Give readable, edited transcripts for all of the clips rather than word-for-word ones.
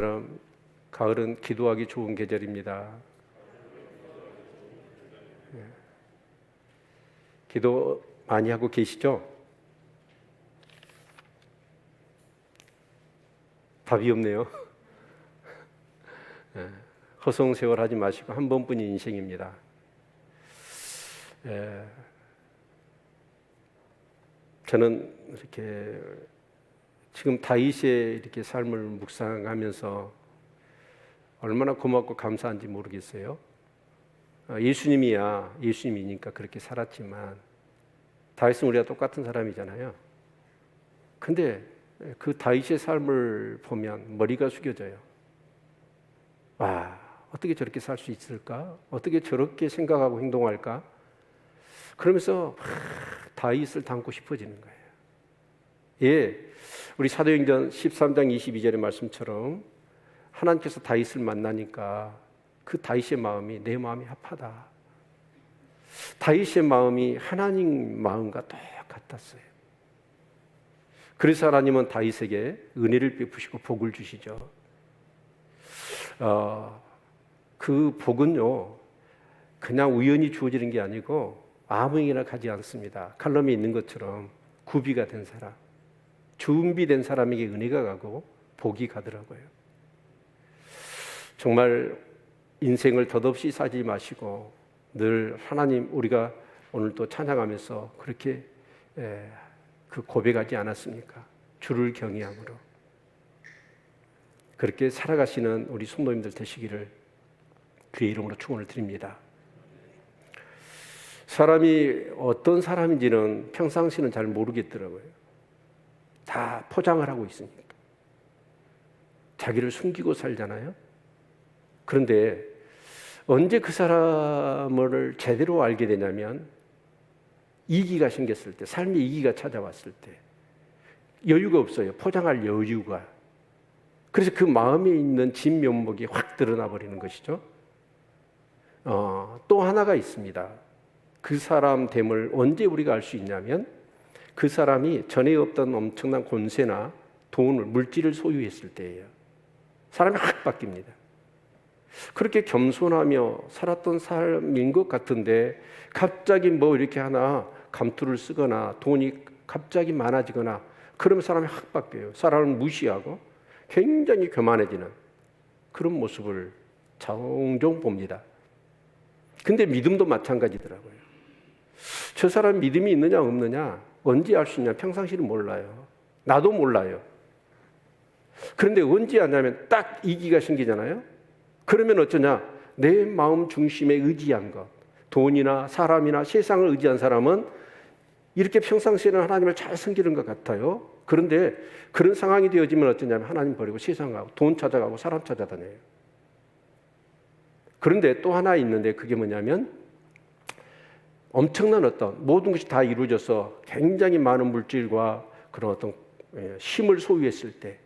그럼 가을은 기도하기 좋은 계절입니다. 기도 많이 하고 계시죠? 답이 없네요. 허송세월 하지 마시고 한 번뿐인 인생입니다. 저는 이렇게 지금 다윗의 이렇게 삶을 묵상하면서 얼마나 고맙고 감사한지 모르겠어요. 예수님이니까 그렇게 살았지만 다윗은 우리가 똑같은 사람이잖아요. 근데 그 다윗의 삶을 보면 머리가 숙여져요. 와, 어떻게 저렇게 살 수 있을까? 어떻게 저렇게 생각하고 행동할까? 그러면서 다윗을 닮고 싶어지는 거예요. 예, 우리 사도행전 13장 22절의 말씀처럼 하나님께서 다윗을 만나니까 그 다윗의 마음이 내 마음이 합하다. 다윗의 마음이 하나님 마음과 똑같았어요. 그래서 하나님은 다윗에게 은혜를 베푸시고 복을 주시죠. 그 복은요, 그냥 우연히 주어지는 게 아니고 아무에게나 가지 않습니다. 칼럼에 있는 것처럼 구비가 된 사람, 준비된 사람에게 은혜가 가고 복이 가더라고요. 정말 인생을 덧없이 살지 마시고 늘 하나님, 우리가 오늘 또 찬양하면서 그렇게 그 고백하지 않았습니까? 주를 경외함으로 그렇게 살아가시는 우리 성도님들 되시기를 주의 이름으로 축원을 드립니다. 사람이 어떤 사람인지는 평상시는 잘 모르겠더라고요. 다 포장을 하고 있으니까. 자기를 숨기고 살잖아요. 그런데 언제 그 사람을 제대로 알게 되냐면 이기가 생겼을 때, 삶의 이기가 찾아왔을 때 여유가 없어요. 포장할 여유가. 그래서 그 마음에 있는 진면목이 확 드러나 버리는 것이죠. 또 하나가 있습니다. 그 사람 됨을 언제 우리가 알 수 있냐면 그 사람이 전에 없던 엄청난 권세나 돈을, 물질을 소유했을 때예요. 사람이 확 바뀝니다. 그렇게 겸손하며 살았던 삶인 것 같은데 갑자기 뭐 이렇게 하나 감투를 쓰거나 돈이 갑자기 많아지거나 그러면 사람이 확 바뀌어요. 사람을 무시하고 굉장히 교만해지는 그런 모습을 종종 봅니다. 근데 믿음도 마찬가지더라고요. 저 사람 믿음이 있느냐 없느냐 언제 알 수 있냐? 평상시는 몰라요. 나도 몰라요. 그런데 언제 하냐면 딱 이기가 생기잖아요. 그러면 어쩌냐? 내 마음 중심에 의지한 것, 돈이나 사람이나 세상을 의지한 사람은 이렇게 평상시에는 하나님을 잘 섬기는 것 같아요. 그런데 그런 상황이 되어지면 어쩌냐면 하나님 버리고 세상하고 돈 찾아가고 사람 찾아다녀요. 그런데 또 하나 있는데 그게 뭐냐면 엄청난 어떤 모든 것이 다 이루어져서 굉장히 많은 물질과 그런 어떤 힘을 소유했을 때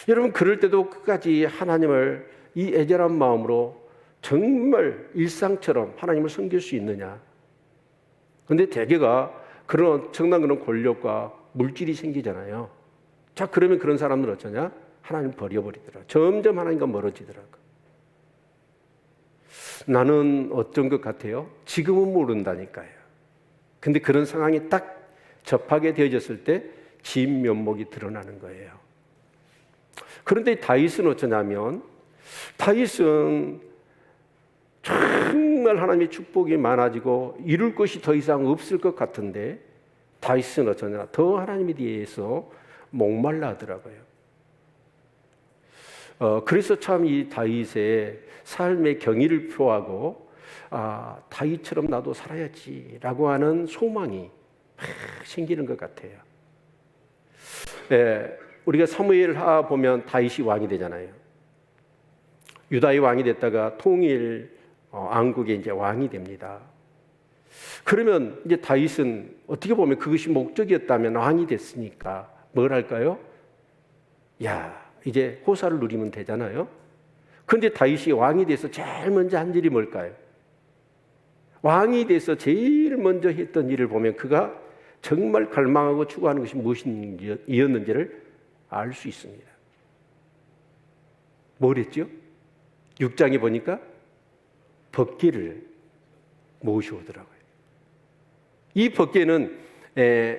여러분 그럴 때도 끝까지 하나님을 이 애절한 마음으로 정말 일상처럼 하나님을 섬길 수 있느냐? 그런데 대개가 그런 엄청난 그런 권력과 물질이 생기잖아요. 자, 그러면 그런 사람들은 어쩌냐? 하나님 버려버리더라. 점점 하나님과 멀어지더라고. 나는 어떤 것 같아요? 지금은 모른다니까요. 근데 그런 상황이 딱 접하게 되어졌을 때 진면목이 드러나는 거예요. 그런데 다윗은 어쩌냐면 다윗은 정말 하나님의 축복이 많아지고 이룰 것이 더 이상 없을 것 같은데 다윗은 어쩌냐 더 하나님에 대해서 목말라 하더라고요. 그래서 참 이 다윗의 삶의 경의를 표하고 다윗처럼 나도 살아야지라고 하는 소망이 생기는 것 같아요. 우리가 사무엘하 보면 다윗이 왕이 되잖아요. 유다의 왕이 됐다가 통일 왕국의 이제 왕이 됩니다. 그러면 이제 다윗은 어떻게 보면 그것이 목적이었다면 왕이 됐으니까 뭘 할까요? 야, 이제 호사를 누리면 되잖아요. 그런데 다윗이 왕이 돼서 제일 먼저 한 일이 뭘까요? 왕이 돼서 제일 먼저 했던 일을 보면 그가 정말 갈망하고 추구하는 것이 무엇이었는지를 알 수 있습니다. 뭐랬죠? 6장에 보니까 법궤를 모셔오더라고요. 이 법궤는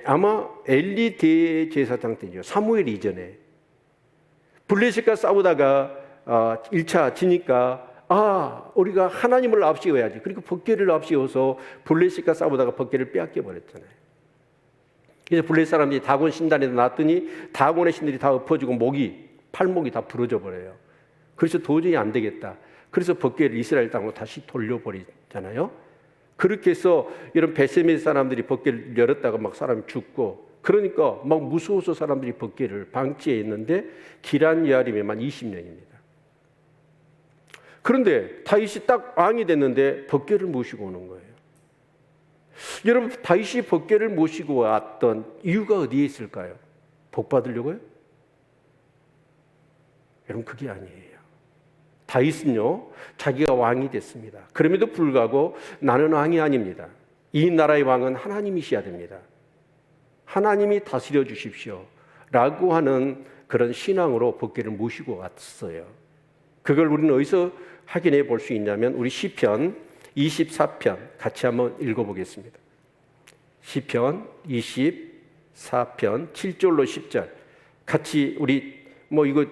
아마 엘리 대제사장 때죠. 사무엘 이전에 블레셋과 싸우다가 1차 지니까 우리가 하나님을 앞세워야지. 그리고 법궤를 앞세워서 블레셋과 싸우다가 법궤를 빼앗겨 버렸잖아요. 그래서 블레셋 사람들이 다곤 신단에다 놨더니 다곤의 신들이 다 엎어지고 팔목이 다 부러져 버려요. 그래서 도저히 안 되겠다. 그래서 법궤를 이스라엘 땅으로 다시 돌려버리잖아요. 그렇게 해서 이런 베세메 사람들이 법궤를 열었다가 막 사람이 죽고, 그러니까 막 무서워서 사람들이 법궤를 방치해 있는데 기란 여아림에만 20년입니다. 그런데 다윗이 딱 왕이 됐는데 법궤를 모시고 오는 거예요. 여러분, 다윗이 법궤를 모시고 왔던 이유가 어디에 있을까요? 복 받으려고요? 여러분, 그게 아니에요. 다윗은요, 자기가 왕이 됐습니다. 그럼에도 불구하고 나는 왕이 아닙니다. 이 나라의 왕은 하나님이셔야 됩니다. 하나님이 다스려 주십시오 라고 하는 그런 신앙으로 법궤를 모시고 왔어요. 그걸 우리는 어디서 확인해 볼 수 있냐면 우리 시편 24편 같이 한번 읽어보겠습니다. 시편 24편 7절로 10절 같이 우리 이거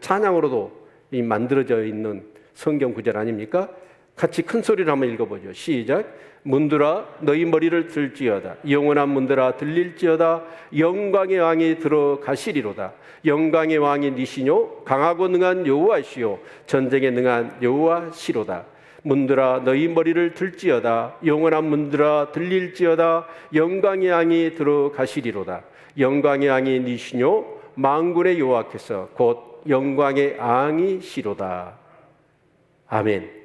찬양으로도 만들어져 있는 성경 구절 아닙니까? 같이 큰 소리로 한번 읽어보죠. 시작. 문들아 너희 머리를 들지어다. 영원한 문들아 들릴지어다. 영광의 왕이 들어가시리로다. 영광의 왕이 니시뇨 강하고 능한 여호와시요 전쟁에 능한 여호와시로다. 문들아 너희 머리를 들지어다. 영원한 문들아 들릴지어다. 영광의 왕이 들어가시리로다. 영광의 왕이 니시뇨 만군의 여호와께서 곧 영광의 왕이시로다. 아멘.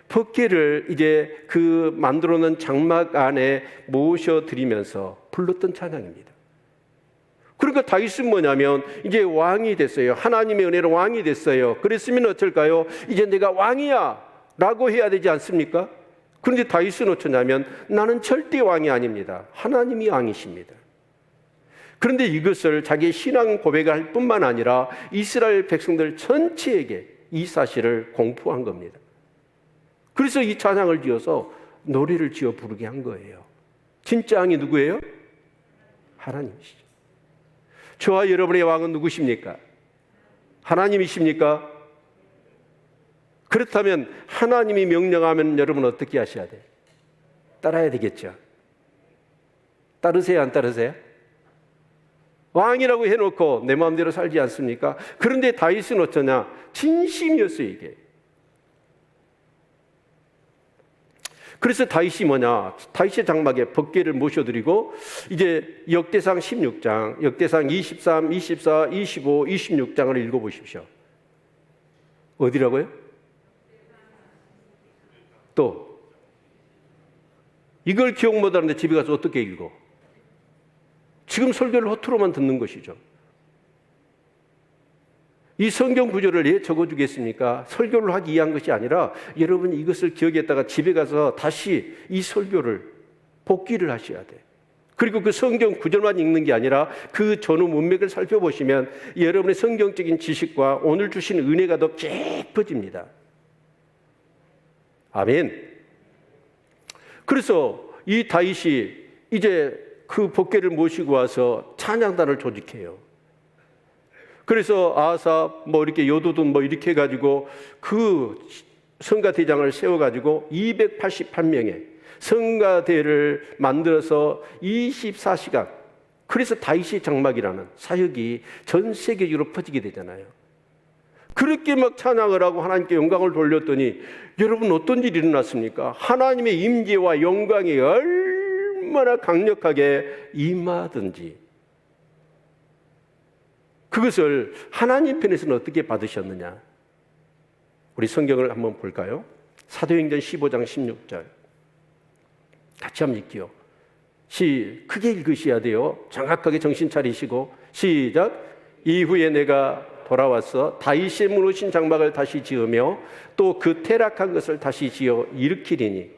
법궤를 이제 그 만들어 놓은 장막 안에 모셔드리면서 불렀던 찬양입니다. 그러니까 다윗은 뭐냐면 이제 왕이 됐어요. 하나님의 은혜로 왕이 됐어요. 그랬으면 어떨까요? 이제 내가 왕이야 라고 해야 되지 않습니까? 그런데 다윗은 어쩌냐면 나는 절대 왕이 아닙니다. 하나님이 왕이십니다. 그런데 이것을 자기의 신앙 고백을 할 뿐만 아니라 이스라엘 백성들 전체에게 이 사실을 공포한 겁니다. 그래서 이 찬양을 지어서 노래를 지어 부르게 한 거예요. 진짜 왕이 누구예요? 하나님이시죠. 저와 여러분의 왕은 누구십니까? 하나님이십니까? 그렇다면 하나님이 명령하면 여러분 어떻게 하셔야 돼요? 따라야 되겠죠. 따르세요, 안 따르세요? 왕이라고 해놓고 내 마음대로 살지 않습니까? 그런데 다윗은 어쩌냐? 진심이었어요, 이게. 그래서 다윗이 뭐냐? 다윗의 장막에 법궤를 모셔드리고 이제 역대상 16장, 역대상 23, 24, 25, 26장을 읽어보십시오. 어디라고요? 또 이걸 기억 못하는데 집에 가서 어떻게 읽어? 지금 설교를 허투루만 듣는 것이죠. 이 성경 구절을 왜 적어주겠습니까? 설교를 하기 위한 것이 아니라 여러분이 이것을 기억했다가 집에 가서 다시 이 설교를 복기를 하셔야 돼. 그리고 그 성경 구절만 읽는 게 아니라 그 전후 문맥을 살펴보시면 여러분의 성경적인 지식과 오늘 주신 은혜가 더 깊어집니다. 아멘. 그래서 이 다윗이 이제 그 법궤를 모시고 와서 찬양단을 조직해요. 그래서 아삽 이렇게 여도둔 이렇게 해가지고 그 성가대장을 세워가지고 288명의 성가대를 만들어서 24시간, 그래서 다윗의 장막이라는 사역이 전 세계적으로 퍼지게 되잖아요. 그렇게 막 찬양을 하고 하나님께 영광을 돌렸더니 여러분 어떤 일이 일어났습니까? 하나님의 임재와 영광이 얼마나 강력하게 임하든지 그것을 하나님 편에서는 어떻게 받으셨느냐? 우리 성경을 한번 볼까요? 사도행전 15장 16절 같이 한번 읽게요. 크게 읽으셔야 돼요. 정확하게 정신 차리시고 시작. 이후에 내가 돌아와서 다윗의 무너진 장막을 다시 지으며 또 그 퇴락한 것을 다시 지어 일으키리니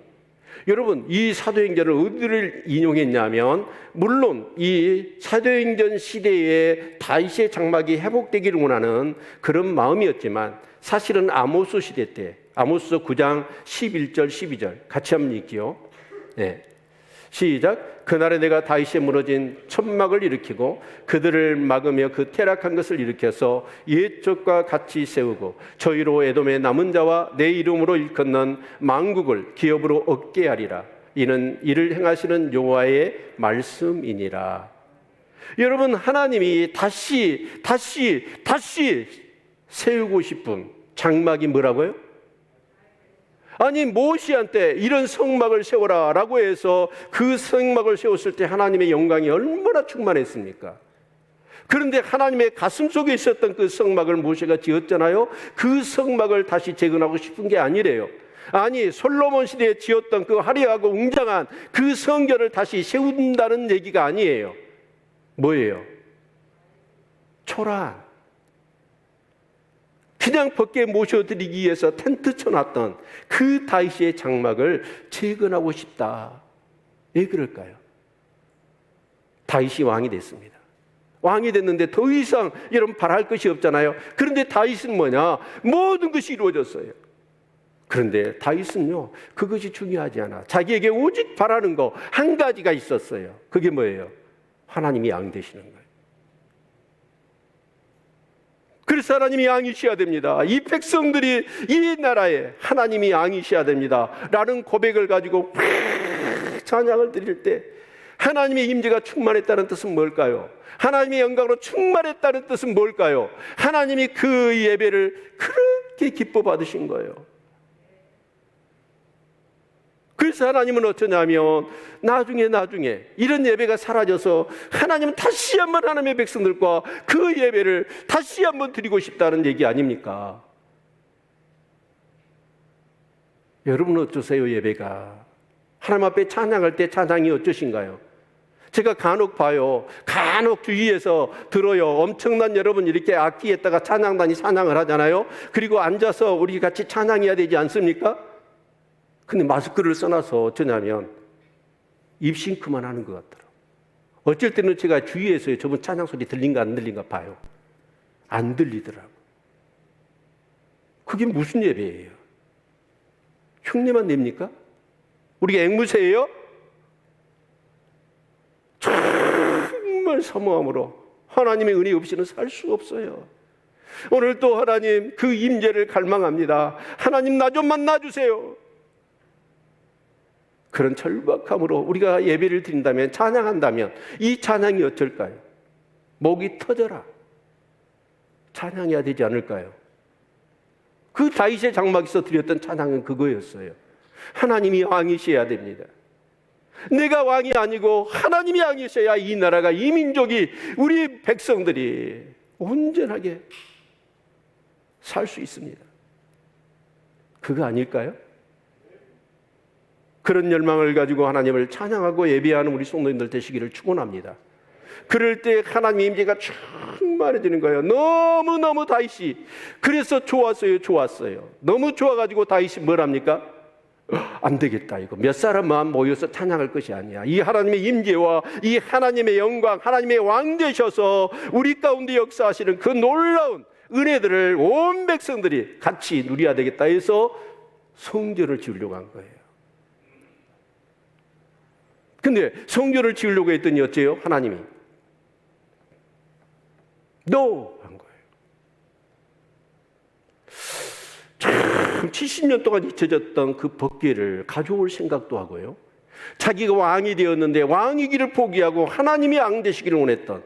여러분, 이 사도행전을 어디를 인용했냐면, 물론 이 사도행전 시대에 다윗의 장막이 회복되기를 원하는 그런 마음이었지만, 사실은 아모스 시대 때, 아모스 9장 11절 12절 같이 한번 읽기요. 네. 시작. 그날에 내가 다윗에 무너진 천막을 일으키고 그들을 막으며 그 퇴락한 것을 일으켜서 옛적과 같이 세우고 저희로 에돔의 남은 자와 내 이름으로 일컫는 만국을 기업으로 얻게 하리라. 이는 이를 행하시는 여호와의 말씀이니라. 여러분, 하나님이 다시 세우고 싶은 장막이 뭐라고요? 아니, 모시한테 이런 성막을 세워라 라고 해서 그 성막을 세웠을 때 하나님의 영광이 얼마나 충만했습니까? 그런데 하나님의 가슴 속에 있었던 그 성막을 모세가 지었잖아요. 그 성막을 다시 재건하고 싶은 게 아니래요. 아니, 솔로몬 시대에 지었던 그 화려하고 웅장한 그 성전을 다시 세운다는 얘기가 아니에요. 뭐예요? 초라한, 그냥 밖에 모셔드리기 위해서 텐트 쳐놨던 그 다윗의 장막을 재건하고 싶다. 왜 그럴까요? 다윗이 왕이 됐습니다. 왕이 됐는데 더 이상 여러분 바랄 것이 없잖아요. 그런데 다윗은 뭐냐? 모든 것이 이루어졌어요. 그런데 다윗은요, 그것이 중요하지 않아. 자기에게 오직 바라는 거 한 가지가 있었어요. 그게 뭐예요? 하나님이 왕 되시는 거예요. 그래서 하나님이 왕이셔야 됩니다. 이 백성들이 이 나라에 하나님이 왕이셔야 됩니다 라는 고백을 가지고 찬양을 드릴 때, 하나님의 임재가 충만했다는 뜻은 뭘까요? 하나님의 영광으로 충만했다는 뜻은 뭘까요? 하나님이 그 예배를 그렇게 기뻐 받으신 거예요. 그래서 하나님은 어쩌냐면 나중에 이런 예배가 사라져서 하나님은 다시 한번 하나님의 백성들과 그 예배를 다시 한번 드리고 싶다는 얘기 아닙니까? 여러분은 어떠세요? 예배가 하나님 앞에 찬양할 때 찬양이 어떠신가요? 제가 간혹 봐요. 간혹 주위에서 들어요. 엄청난 여러분 이렇게 악기에다가 찬양단이 찬양을 하잖아요. 그리고 앉아서 우리 같이 찬양해야 되지 않습니까? 근데 마스크를 써놔서 어쩌냐면 입싱크만 하는 것 같더라고요. 어쩔 때는 제가 주위에서 저분 찬양 소리 들린가 안 들린가 봐요. 안 들리더라고요. 그게 무슨 예배예요? 흉내만 냅니까? 우리가 앵무새예요? 정말 사모함으로 하나님의 은혜 없이는 살 수 없어요. 오늘 또 하나님 그 임재를 갈망합니다. 하나님 나 좀 만나주세요. 그런 절박함으로 우리가 예배를 드린다면, 찬양한다면 이 찬양이 어떨까요? 목이 터져라 찬양해야 되지 않을까요? 그 다윗의 장막에서 드렸던 찬양은 그거였어요. 하나님이 왕이셔야 됩니다. 내가 왕이 아니고 하나님이 왕이셔야 이 나라가, 이 민족이, 우리 백성들이 온전하게 살 수 있습니다. 그거 아닐까요? 그런 열망을 가지고 하나님을 찬양하고 예배하는 우리 성도님들 되시기를 축원합니다. 그럴 때 하나님의 임재가 충만해지는 거예요. 너무너무 다윗이 그래서 좋았어요. 너무 좋아가지고 다윗이 뭘 합니까? 안 되겠다, 이거 몇 사람만 모여서 찬양할 것이 아니야. 이 하나님의 임재와 이 하나님의 영광, 하나님의 왕 되셔서 우리 가운데 역사하시는 그 놀라운 은혜들을 온 백성들이 같이 누려야 되겠다 해서 성전을 지으려고 한 거예요. 근데 성전을 지으려고 했더니 어째요? 하나님이 NO! 한 거예요. 참 70년 동안 잊혀졌던 그 법궤를 가져올 생각도 하고요. 자기가 왕이 되었는데 왕이기를 포기하고 하나님이 왕 되시기를 원했던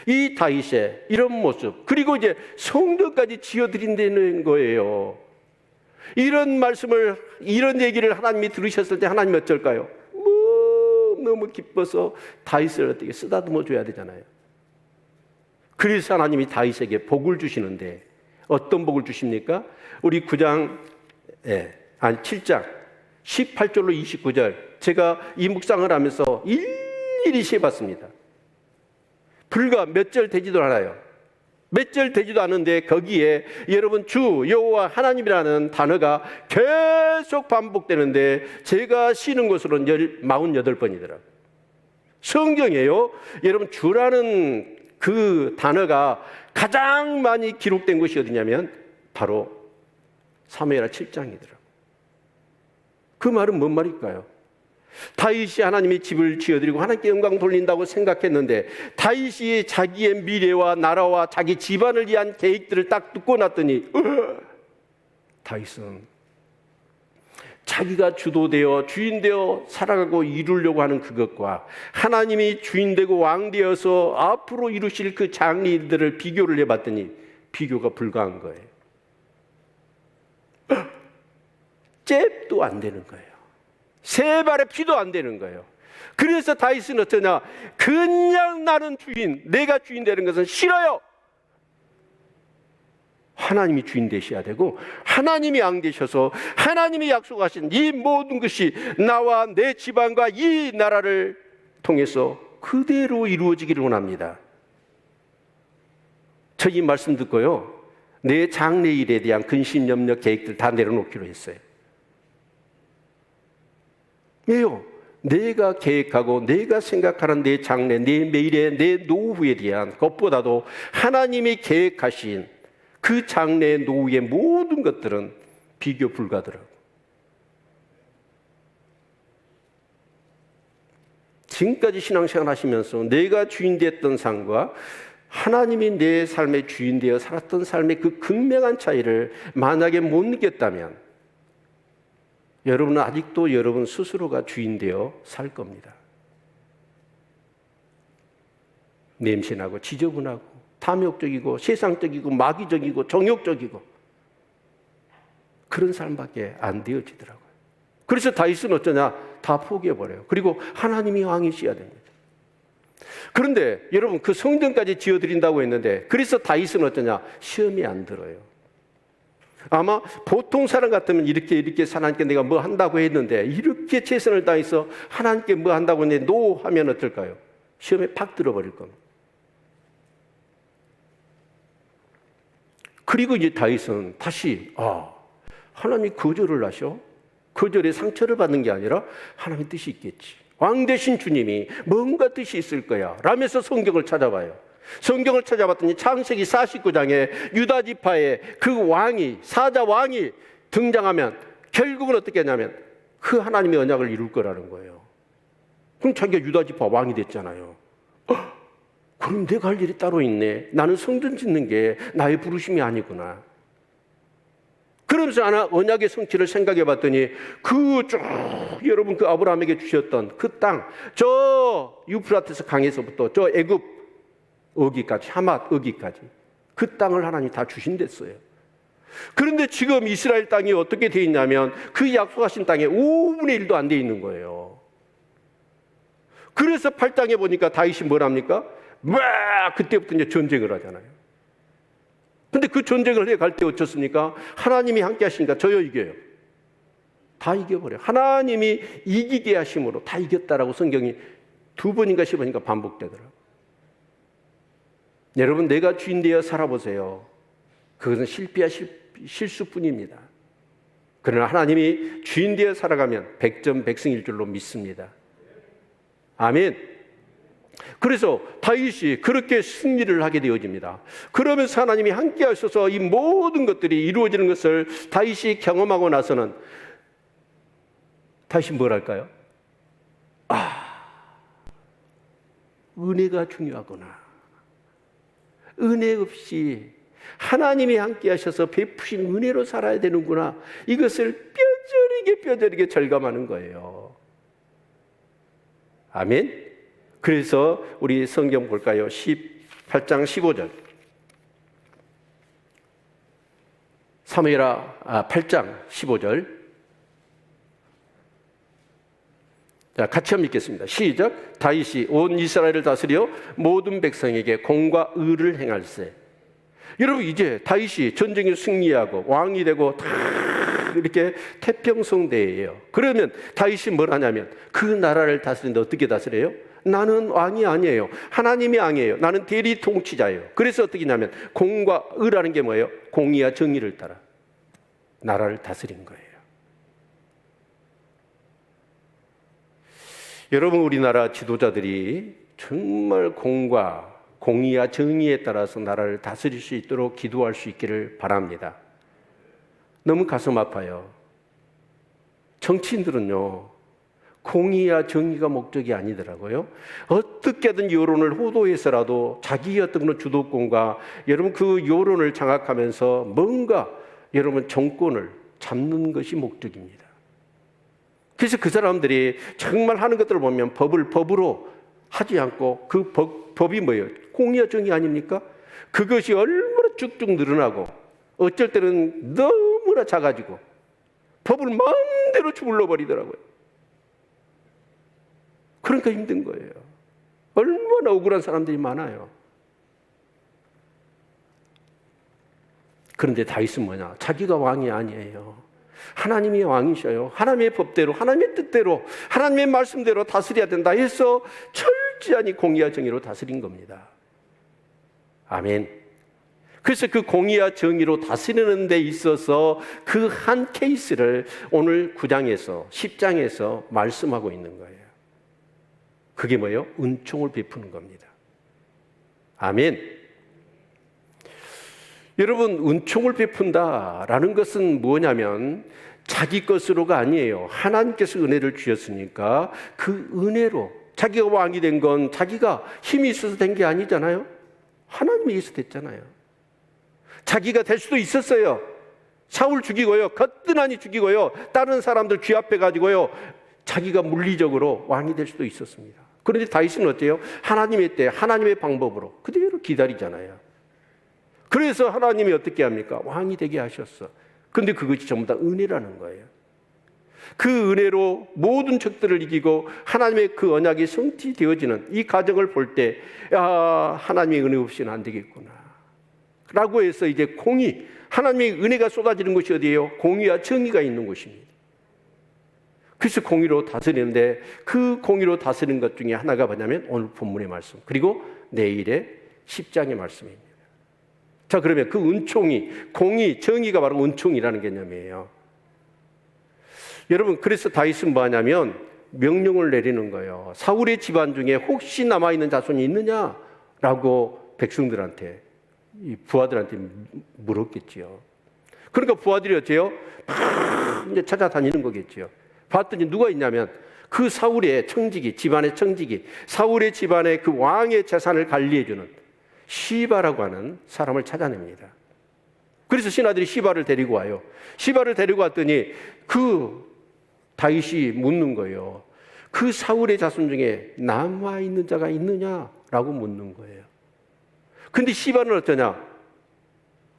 이 다윗의 이런 모습, 그리고 이제 성전까지 지어드린다는 거예요. 이런 말씀을, 이런 얘기를 하나님이 들으셨을 때 하나님이 어쩔까요? 너무 기뻐서 다윗을 어떻게 쓰다듬어 줘야 되잖아요. 그래서 하나님이 다윗에게 복을 주시는데 어떤 복을 주십니까? 우리 7장 18절로 29절 제가 이 묵상을 하면서 일일이 세봤습니다. 불과 몇 절 되지도 않아요. 몇 절 되지도 않은데 거기에 여러분 주 여호와 하나님이라는 단어가 계속 반복되는데 제가 쉬는 것으로는 48번이더라고요. 성경에요, 여러분 주라는 그 단어가 가장 많이 기록된 곳이 어디냐면 바로 사무엘하 7장이더라고요. 그 말은 뭔 말일까요? 다윗이 하나님의 집을 지어드리고 하나님께 영광 돌린다고 생각했는데 다윗이 자기의 미래와 나라와 자기 집안을 위한 계획들을 딱 듣고 났더니 다윗은 자기가 주도되어 주인되어 살아가고 이루려고 하는 그것과 하나님이 주인되고 왕되어서 앞으로 이루실 그 장래일들을 비교를 해봤더니 비교가 불가한 거예요. 잽도 안 되는 거예요. 세 발의 피도 안 되는 거예요. 그래서 다윗은 어떠냐? 그냥 나는 주인, 내가 주인 되는 것은 싫어요. 하나님이 주인 되셔야 되고 하나님이 왕 되셔서 하나님이 약속하신 이 모든 것이 나와 내 집안과 이 나라를 통해서 그대로 이루어지기를 원합니다. 저 이 말씀 듣고요, 내 장래일에 대한 근심, 염려, 계획들 다 내려놓기로 했어요. 왜요? 내가 계획하고 내가 생각하는 내 장래, 내 미래, 내 노후에 대한 것보다도 하나님이 계획하신 그 장래, 노후의 모든 것들은 비교 불가더라고요. 지금까지 신앙생활 하시면서 내가 주인 되었던 삶과 하나님이 내 삶의 주인 되어 살았던 삶의 그 극명한 차이를 만약에 못 느꼈다면 여러분은 아직도 여러분 스스로가 주인 되어 살 겁니다. 냄새나고 지저분하고 탐욕적이고 세상적이고 마귀적이고 정욕적이고 그런 삶밖에 안 되어지더라고요. 그래서 다윗은 어쩌냐? 다 포기해버려요. 그리고 하나님이 왕이셔야 됩니다. 그런데 여러분 그 성전까지 지어드린다고 했는데 그래서 다윗은 어쩌냐? 시험이 안 들어요. 아마 보통 사람 같으면 이렇게 하나님께 내가 뭐 한다고 했는데 이렇게 최선을 다해서 하나님께 뭐 한다고 했는데 노 하면 어떨까요? 시험에 팍 들어버릴 겁니다. 그리고 이제 다윗은 다시 하나님이 거절을 하셔? 거절에 상처를 받는 게 아니라 하나님의 뜻이 있겠지. 왕 되신 주님이 뭔가 뜻이 있을 거야 라면서 성경을 찾아봐요. 성경을 찾아봤더니 창세기 49장에 유다 지파의 그 왕이, 사자 왕이 등장하면 결국은 어떻게 하냐면 그 하나님의 언약을 이룰 거라는 거예요. 그럼 자기가 유다 지파 왕이 됐잖아요. 그럼 내가 할 일이 따로 있네. 나는 성전 짓는 게 나의 부르심이 아니구나. 그러면서 하나 언약의 성취를 생각해 봤더니 그 쭉 여러분 그 아브라함에게 주셨던 그 땅, 저 유프라테스 강에서부터 저 애굽 어기까지, 하맛 어기까지 그 땅을 하나님 다 주신댔어요. 그런데 지금 이스라엘 땅이 어떻게 돼 있냐면 그 약속하신 땅에 5분의 1도 안 돼 있는 거예요. 그래서 8장에 보니까 다윗이 뭘 합니까? 그때부터 이제 전쟁을 하잖아요. 근데 그 전쟁을 해 갈 때 어쩌습니까? 하나님이 함께 하시니까 저요 이겨요. 다 이겨버려요. 하나님이 이기게 하심으로 다 이겼다라고 성경이 2번인가 10번인가 반복되더라고요. 여러분 내가 주인 되어 살아보세요. 그것은 실패와 실수뿐입니다. 그러나 하나님이 주인 되어 살아가면 100점 100승일 줄로 믿습니다. 아멘. 그래서 다윗이 그렇게 승리를 하게 되어집니다. 그러면서 하나님이 함께 하셔서 이 모든 것들이 이루어지는 것을 다윗이 경험하고 나서는 다윗이 뭘 할까요? 은혜가 중요하구나. 은혜 없이 하나님이 함께 하셔서 베푸신 은혜로 살아야 되는구나. 이것을 뼈저리게 절감하는 거예요. 아멘. 그래서 우리 성경 볼까요? 18장 15절. 사무엘하 8장 15절. 자, 같이 한번 읽겠습니다. 시작. 다윗이 온 이스라엘을 다스려 모든 백성에게 공과 의를 행할세. 여러분 이제 다윗이 전쟁에 승리하고 왕이 되고 다 이렇게 태평성대예요. 그러면 다윗이 뭘 하냐면 그 나라를 다스리는데 어떻게 다스려요? 나는 왕이 아니에요. 하나님이 왕이에요. 나는 대리 통치자예요. 그래서 어떻게 하냐면 공과 의라는 게 뭐예요? 공의와 정의를 따라 나라를 다스린 거예요. 여러분, 우리나라 지도자들이 정말 공과 공의와 정의에 따라서 나라를 다스릴 수 있도록 기도할 수 있기를 바랍니다. 너무 가슴 아파요. 정치인들은요, 공의와 정의가 목적이 아니더라고요. 어떻게든 여론을 호도해서라도 자기의 어떤 그런 주도권과 여러분 그 여론을 장악하면서 뭔가 여러분 정권을 잡는 것이 목적입니다. 그래서 그 사람들이 정말 하는 것들을 보면 법으로 하지 않고 그 법이 뭐예요? 공의와 정의 아닙니까? 그것이 얼마나 쭉쭉 늘어나고 어쩔 때는 너무나 작아지고 법을 마음대로 주물러 버리더라고요. 그러니까 힘든 거예요. 얼마나 억울한 사람들이 많아요. 그런데 다윗은 뭐냐? 자기가 왕이 아니에요. 하나님이 왕이셔요. 하나님의 법대로, 하나님의 뜻대로, 하나님의 말씀대로 다스려야 된다 해서 철저히 공의와 정의로 다스린 겁니다. 아멘. 그래서 그 공의와 정의로 다스리는 데 있어서 그 한 케이스를 오늘 9장에서 10장에서 말씀하고 있는 거예요. 그게 뭐예요? 은총을 베푸는 겁니다. 아멘. 여러분, 은총을 베푼다라는 것은 뭐냐면 자기 것으로가 아니에요. 하나님께서 은혜를 주셨으니까 그 은혜로 자기가 왕이 된 건 자기가 힘이 있어서 된 게 아니잖아요. 하나님이 있어서 됐잖아요. 자기가 될 수도 있었어요. 사울 죽이고요, 거뜬하니 죽이고요, 다른 사람들 귀합해 가지고요, 자기가 물리적으로 왕이 될 수도 있었습니다. 그런데 다윗은 어때요? 하나님의 때, 하나님의 방법으로 그대로 기다리잖아요. 그래서 하나님이 어떻게 합니까? 왕이 되게 하셨어. 그런데 그것이 전부 다 은혜라는 거예요. 그 은혜로 모든 적들을 이기고 하나님의 그 언약이 성취되어지는 이 과정을 볼 때, 하나님의 은혜 없이는 안 되겠구나 라고 해서 이제 공의, 하나님의 은혜가 쏟아지는 것이 어디예요? 공의와 정의가 있는 곳입니다. 그래서 공의로 다스리는데 그 공의로 다스리는 것 중에 하나가 뭐냐면 오늘 본문의 말씀, 그리고 내일의 10장의 말씀입니다. 자, 그러면 그 은총이, 공의, 정의가 바로 은총이라는 개념이에요. 여러분, 그래서 다윗은 뭐 하냐면 명령을 내리는 거예요. 사울의 집안 중에 혹시 남아있는 자손이 있느냐라고 백성들한테, 이 부하들한테 물었겠지요. 그러니까 부하들이 어째요? 막 이제 찾아다니는 거겠지요. 봤더니 누가 있냐면 그 사울의 청지기, 집안의 청지기, 사울의 집안의 그 왕의 재산을 관리해주는 시바라고 하는 사람을 찾아냅니다. 그래서 신하들이 시바를 데리고 와요. 시바를 데리고 왔더니 그 다윗이 묻는 거예요. 그 사울의 자손 중에 남아있는 자가 있느냐라고 묻는 거예요. 근데 시바는 어떠냐?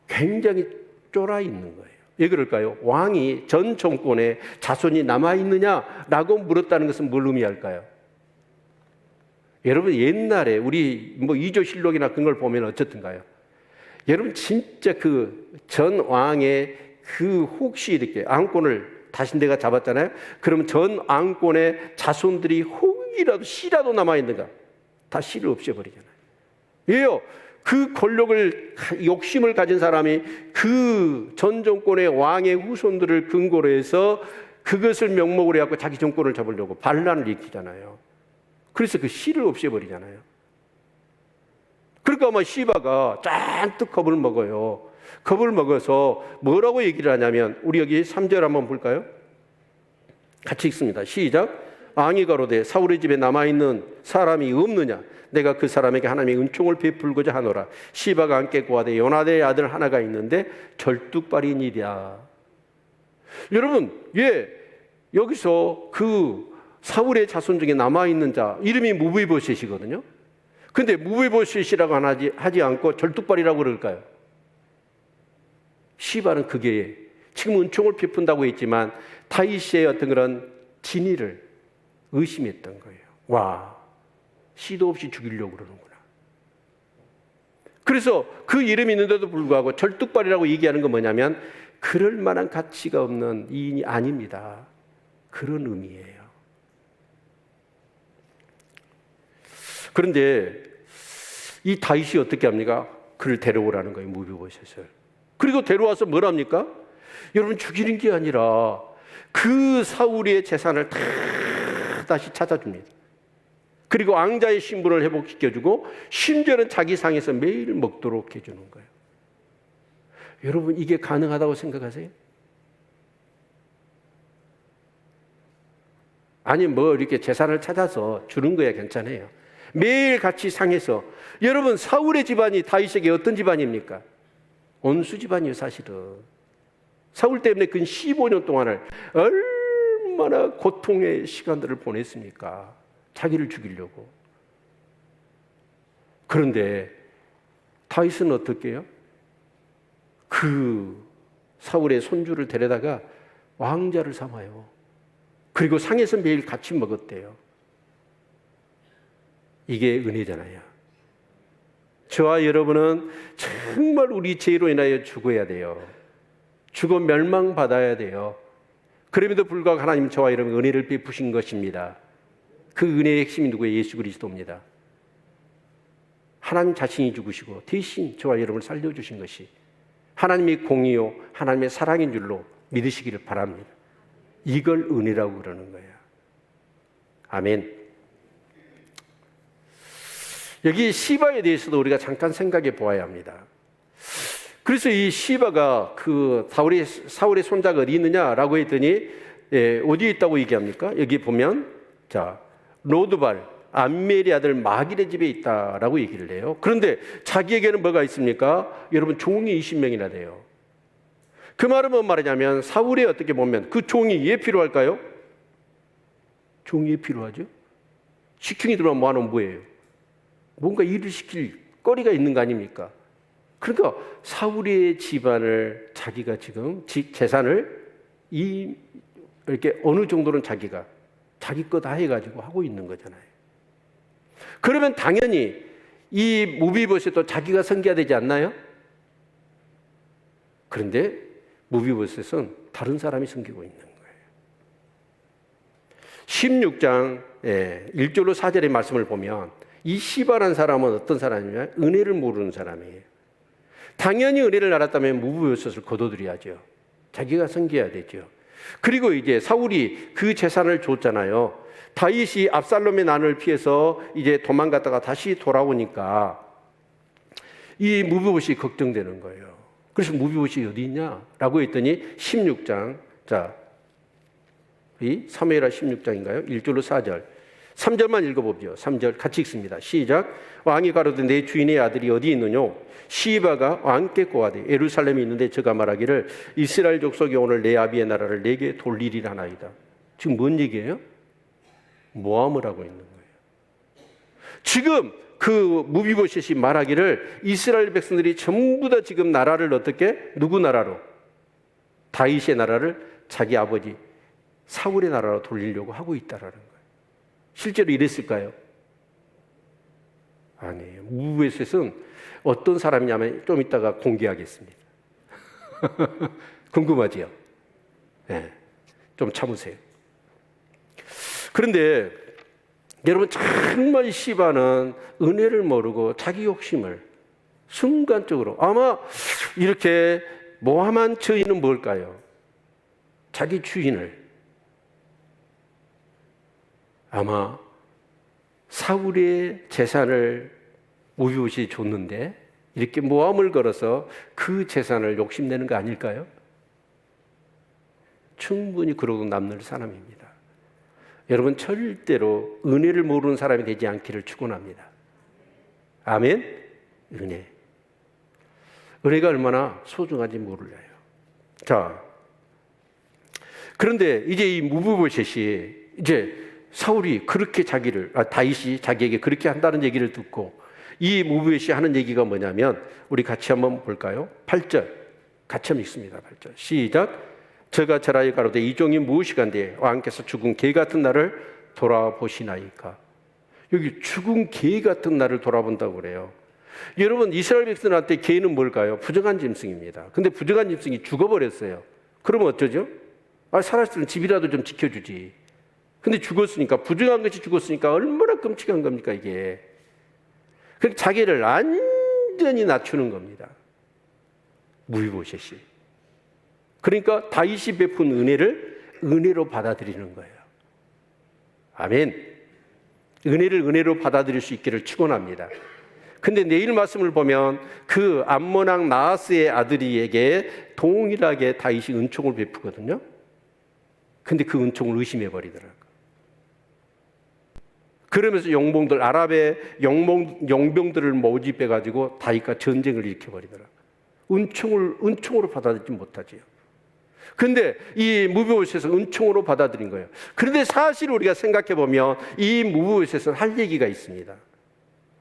굉장히 쫄아 있는 거예요. 왜 그럴까요? 왕이 전 정권에 자손이 남아있느냐라고 물었다는 것은 뭘 의미할까요? 여러분, 옛날에 우리 이조실록이나 그런 걸 보면 어쨌든가요? 여러분, 진짜 그 전 왕의 그 혹시 이렇게 왕권을 다신대가 잡았잖아요? 그러면 전 왕권의 자손들이 혹이라도 씨라도 남아있는가? 다 씨를 없애버리잖아요. 왜요? 그 권력을, 욕심을 가진 사람이 그 전 정권의 왕의 후손들을 근거로 해서 그것을 명목으로 해갖고 자기 정권을 잡으려고 반란을 일으키잖아요. 그래서 그 씨를 없애버리잖아요. 그러니까 아마 시바가 잔뜩 겁을 먹어요. 겁을 먹어서 뭐라고 얘기를 하냐면, 우리 여기 3절 한번 볼까요? 같이 읽습니다. 시작. 왕이 가로되 사울의 집에 남아있는 사람이 없느냐? 내가 그 사람에게 하나님의 은총을 베풀고자 하노라. 시바가 함께 고하되 요나대의 아들 하나가 있는데 절뚝발이니라. 여러분, 여기서 그 사울의 자손 중에 남아있는 자 이름이 무비보셋이거든요. 근데 무비보셋이라고 하지 않고 절뚝발이라고 그럴까요? 시바는 그게 지금 은총을 베푼다고 했지만 다윗의 어떤 그런 진위를 의심했던 거예요. 와, 시도 없이 죽이려고 그러는구나. 그래서 그 이름이 있는데도 불구하고 절뚝발이라고 얘기하는 건 뭐냐면 그럴 만한 가치가 없는 이인이 아닙니다. 그런 의미예요. 그런데 이 다윗이 어떻게 합니까? 그를 데려오라는 거예요, 무비보셋을. 그리고 데려와서 뭘 합니까? 여러분, 죽이는 게 아니라 그 사울의 재산을 다 다시 찾아줍니다. 그리고 왕자의 신분을 회복시켜주고 심지어는 자기 상에서 매일 먹도록 해주는 거예요. 여러분, 이게 가능하다고 생각하세요? 아니 뭐 이렇게 재산을 찾아서 주는 거야 괜찮아요. 매일 같이 상해서. 여러분, 사울의 집안이 다윗에게 어떤 집안입니까? 원수 집안이에요. 사실은 사울 때문에 근 15년 동안을 얼마나 고통의 시간들을 보냈습니까? 자기를 죽이려고. 그런데 다윗은 어떻게 해요? 그 사울의 손주를 데려다가 왕자를 삼아요. 그리고 상에서 매일 같이 먹었대요. 이게 은혜잖아요. 저와 여러분은 정말 우리 죄로 인하여 죽어야 돼요. 죽어 멸망받아야 돼요. 그럼에도 불구하고 하나님은 저와 여러분 은혜를 베푸신 것입니다. 그 은혜의 핵심이 누구예요? 예수 그리스도입니다. 하나님 자신이 죽으시고 대신 저와 여러분을 살려주신 것이 하나님의 공의요 하나님의 사랑인 줄로 믿으시기를 바랍니다. 이걸 은혜라고 그러는 거예요. 아멘. 여기 시바에 대해서도 우리가 잠깐 생각해 보아야 합니다. 그래서 이 시바가 그 사울의 손자가 어디 있느냐라고 했더니 어디에 있다고 얘기합니까? 여기 보면 자 로드발 암멜의 아들 마길의 집에 있다라고 얘기를 해요. 그런데 자기에게는 뭐가 있습니까? 여러분, 종이 20명이나 돼요. 그 말은 뭔 말이냐면 사울이 어떻게 보면 그 종이 왜 필요할까요? 종이 왜 필요하죠? 식충이 들어오면 뭐하는 뭐예요? 뭔가 일을 시킬 거리가 있는 거 아닙니까? 그러니까 사울의 집안을 자기가 지금 재산을 이렇게 어느 정도는 자기가 자기 거 다 해가지고 하고 있는 거잖아요. 그러면 당연히 이 무비보셋도 자기가 섬겨야 되지 않나요? 그런데 무비보셋은 다른 사람이 섬기고 있는 거예요. 16장 1절로 4절의 말씀을 보면 이 시바라는 사람은 어떤 사람이냐? 은혜를 모르는 사람이에요. 당연히 은혜를 알았다면 무비보셋을 거둬들여야죠. 자기가 섬겨야 되죠. 그리고 이제 사울이 그 재산을 줬잖아요. 다윗이 압살롬의 난을 피해서 이제 도망갔다가 다시 돌아오니까 이 무비보셋이 걱정되는 거예요. 그래서 무비보셋이 어디 있냐라고 했더니 16장 이 사무엘하 16장인가요? 1절로 4절 3절만 읽어보죠. 3절 같이 읽습니다. 시작. 왕이 가로되 내 주인의 아들이 어디 있느뇨? 시바가 왕께 고하되 예루살렘에 있는데 저가 말하기를 이스라엘 족속이 오늘 내 아비의 나라를 내게 돌리리라나이다. 지금 뭔 얘기예요? 모함을 하고 있는 거예요. 지금 그 무비보셋이 말하기를 이스라엘 백성들이 전부 다 지금 나라를 어떻게? 누구 나라로? 다윗의 나라를 자기 아버지 사울의 나라로 돌리려고 하고 있다라는 거예요. 실제로 이랬을까요? 아니에요. 무비보셋은 어떤 사람이냐면 좀 이따가 공개하겠습니다. 궁금하지요? 네, 좀 참으세요. 그런데 여러분, 정말 시바는 은혜를 모르고 자기 욕심을 순간적으로 아마 이렇게 모함한 저희는 뭘까요? 자기 주인을 아마 사울의 재산을 무비보셋이 줬는데 이렇게 모함을 걸어서 그 재산을 욕심내는 거 아닐까요? 충분히 그러고 남는 사람입니다. 여러분, 절대로 은혜를 모르는 사람이 되지 않기를 축원합니다. 아멘. 은혜가 얼마나 소중한지 몰라요. 자, 그런데 이제 이 무비보셋이 이제 사울이 그렇게 다윗이 자기에게 그렇게 한다는 얘기를 듣고 이 무비보셋이 하는 얘기가 뭐냐면 우리 같이 한번 볼까요? 8절 같이 한번 읽습니다. 8절 시작. 저가 저라에 가로되 이 종이 무엇이간데 왕께서 죽은 개 같은 나를 돌아보시나이까. 여기 죽은 개 같은 나를 돌아본다고 그래요. 여러분, 이스라엘 백성한테 개는 뭘까요? 부정한 짐승입니다. 근데 부정한 짐승이 죽어버렸어요. 그러면 어쩌죠? 살았으면 집이라도 좀 지켜주지. 근데 죽었으니까, 부정한 것이 죽었으니까 얼마나 끔찍한 겁니까 이게. 그 자기를 완전히 낮추는 겁니다. 무비보셋이. 그러니까 다윗이 베푼 은혜를 은혜로 받아들이는 거예요. 아멘. 은혜를 은혜로 받아들일 수 있기를 축원합니다. 근데 내일 말씀을 보면 그 암몬 왕 나하스의 아들이에게 동일하게 다윗이 은총을 베푸거든요. 근데 그 은총을 의심해 버리더라고요. 그러면서 용봉들, 아랍의 용병들을 모집해 가지고 다윗과 전쟁을 일으켜 버리더라고요. 은총으로 받아들이지 못하지요. 근데 이 무비보셋은 은총으로 받아들인 거예요. 그런데 사실 우리가 생각해 보면 이 무비보셋은 할 얘기가 있습니다.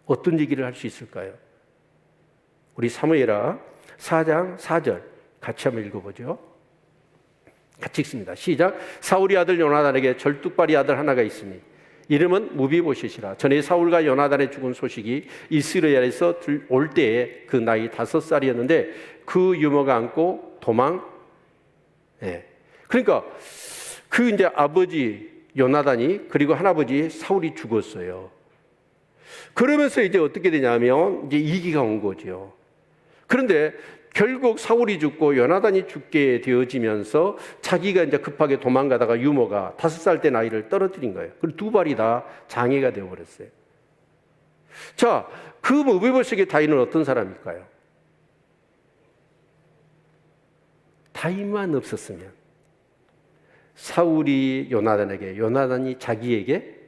어떤 얘기를 할 수 있을까요? 우리 사무엘하 4장 4절 같이 한번 읽어보죠. 같이 읽습니다. 시작. 사울이 아들 요나단에게 절뚝발이 아들 하나가 있으니 이름은 무비보셋이라. 전에 사울과 요나단의 죽은 소식이 이스라엘에서 올 때에 그 나이 5살이었는데 그 유모가 안고 도망. 그러니까 그 이제 아버지 요나단이 그리고 할아버지 사울이 죽었어요. 그러면서 이제 어떻게 되냐면 이제 이기가 온 거죠. 그런데 결국 사울이 죽고 요나단이 죽게 되어지면서 자기가 이제 급하게 도망가다가 유모가 5살 때 나이를 떨어뜨린 거예요. 그리고 2발이 다 장애가 되어버렸어요. 자, 그 무비보셋의 다윗은 어떤 사람일까요? 다윗만 없었으면 사울이 요나단에게, 요나단이 자기에게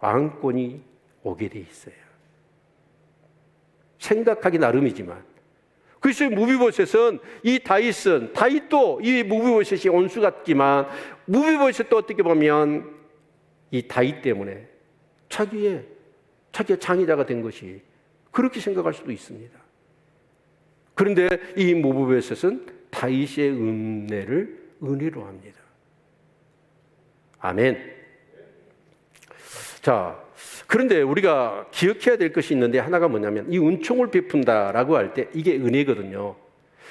왕권이 오게 돼 있어요. 생각하기 나름이지만. 그래서 무비보셋은 이 다윗도 이 무비보셋이 온수 같지만 무비보셋도 어떻게 보면 이 다윗 때문에 자기가 장애자가 된 것이 그렇게 생각할 수도 있습니다. 그런데 이 무비보셋은 다윗의 은혜를 은혜로 합니다. 아멘. 자, 그런데 우리가 기억해야 될 것이 있는데 하나가 뭐냐면 이 은총을 베푼다라고 할 때 이게 은혜거든요.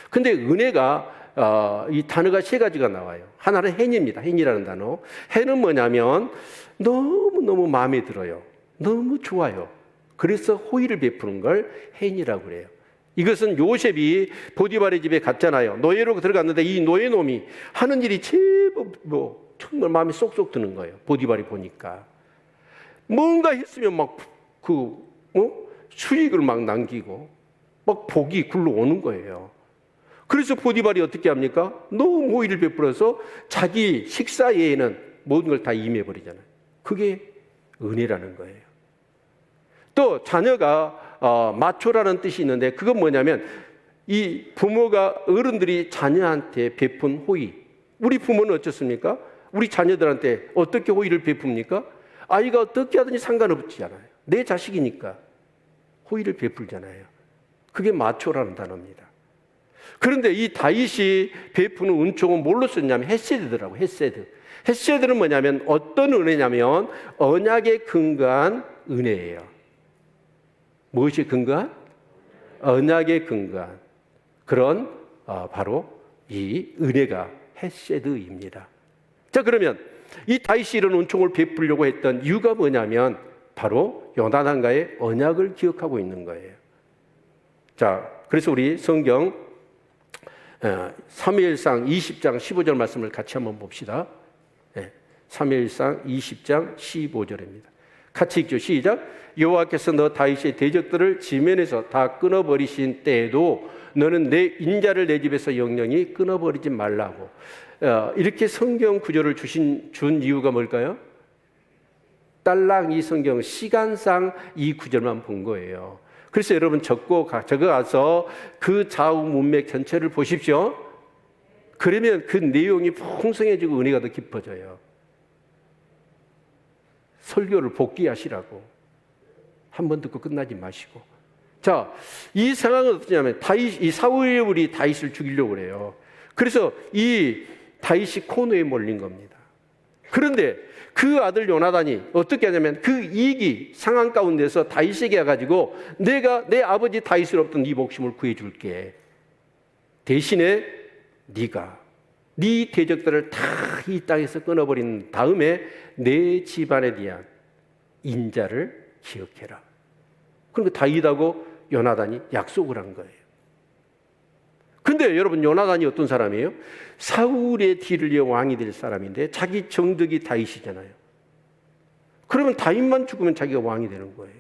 근데 은혜가 이 단어가 3가지가 나와요. 하나는 헨입니다. 헨이라는 단어. 헨은 뭐냐면 너무너무 마음에 들어요. 너무 좋아요. 그래서 호의를 베푸는 걸 헨이라고 그래요. 이것은 요셉이 보디발의 집에 갔잖아요. 노예로 들어갔는데 이 노예놈이 하는 일이 제법 정말 마음에 쏙쏙 드는 거예요. 보디발이 보니까. 뭔가 했으면 수익을 막 남기고 막 복이 굴러오는 거예요. 그래서 보디발이 어떻게 합니까? 너무 호의를 베풀어서 자기 식사 외에는 모든 걸 다 임해버리잖아요. 그게 은혜라는 거예요. 또 자녀가 마초라는 뜻이 있는데 그건 뭐냐면 이 부모가 어른들이 자녀한테 베푼 호의. 우리 부모는 어떻습니까? 우리 자녀들한테 어떻게 호의를 베풉니까? 아이가 어떻게 하든지 상관없잖아요. 내 자식이니까 호의를 베풀잖아요. 그게 마초라는 단어입니다. 그런데 이 다윗이 베푸는 은총은 뭘로 썼냐면 헤세드더라고요. 헤세드는 뭐냐면 어떤 은혜냐면 언약에 근거한 은혜예요. 무엇이 근거한? 언약에 근거한 그런 바로 이 은혜가 헤세드입니다. 자, 그러면 이 다윗이 이런 은총을 베풀려고 했던 이유가 뭐냐면 바로 요나단과의 언약을 기억하고 있는 거예요. 자, 그래서 우리 성경 사무엘상 20장 15절 말씀을 같이 한번 봅시다. 사무엘상 20장 15절입니다. 같이 읽죠. 시작. 여호와께서 너 다윗의 대적들을 지면에서 다 끊어버리신 때에도 너는 내 인자를 내 집에서 영영히 끊어버리지 말라고. 이렇게 성경 구절을 준 이유가 뭘까요? 딸랑 이 성경 시간상 이 구절만 본 거예요. 그래서 여러분 적어가서 그 좌우 문맥 전체를 보십시오. 그러면 그 내용이 풍성해지고 은혜가 더 깊어져요. 설교를 복귀하시라고. 한 번 듣고 끝나지 마시고. 자, 이 상황은 어떠냐면 이 사울이 다윗을 죽이려고 그래요. 그래서 이 다윗이 코너에 몰린 겁니다. 그런데 그 아들 요나단이 어떻게 하냐면 그 이기 상황 가운데서 다윗에게 가지고 내가 내 아버지 다윗으로부터 네 목숨을 구해줄게. 대신에 네가 네 대적들을 다 이 땅에서 끊어버린 다음에 내 집안에 대한 인자를 기억해라. 그러니까 다윗하고 요나단이 약속을 한 거예요. 근데 여러분, 요나단이 어떤 사람이에요? 사울의 뒤를 이어 왕이 될 사람인데 자기 정적이 다윗이잖아요. 그러면 다윗만 죽으면 자기가 왕이 되는 거예요.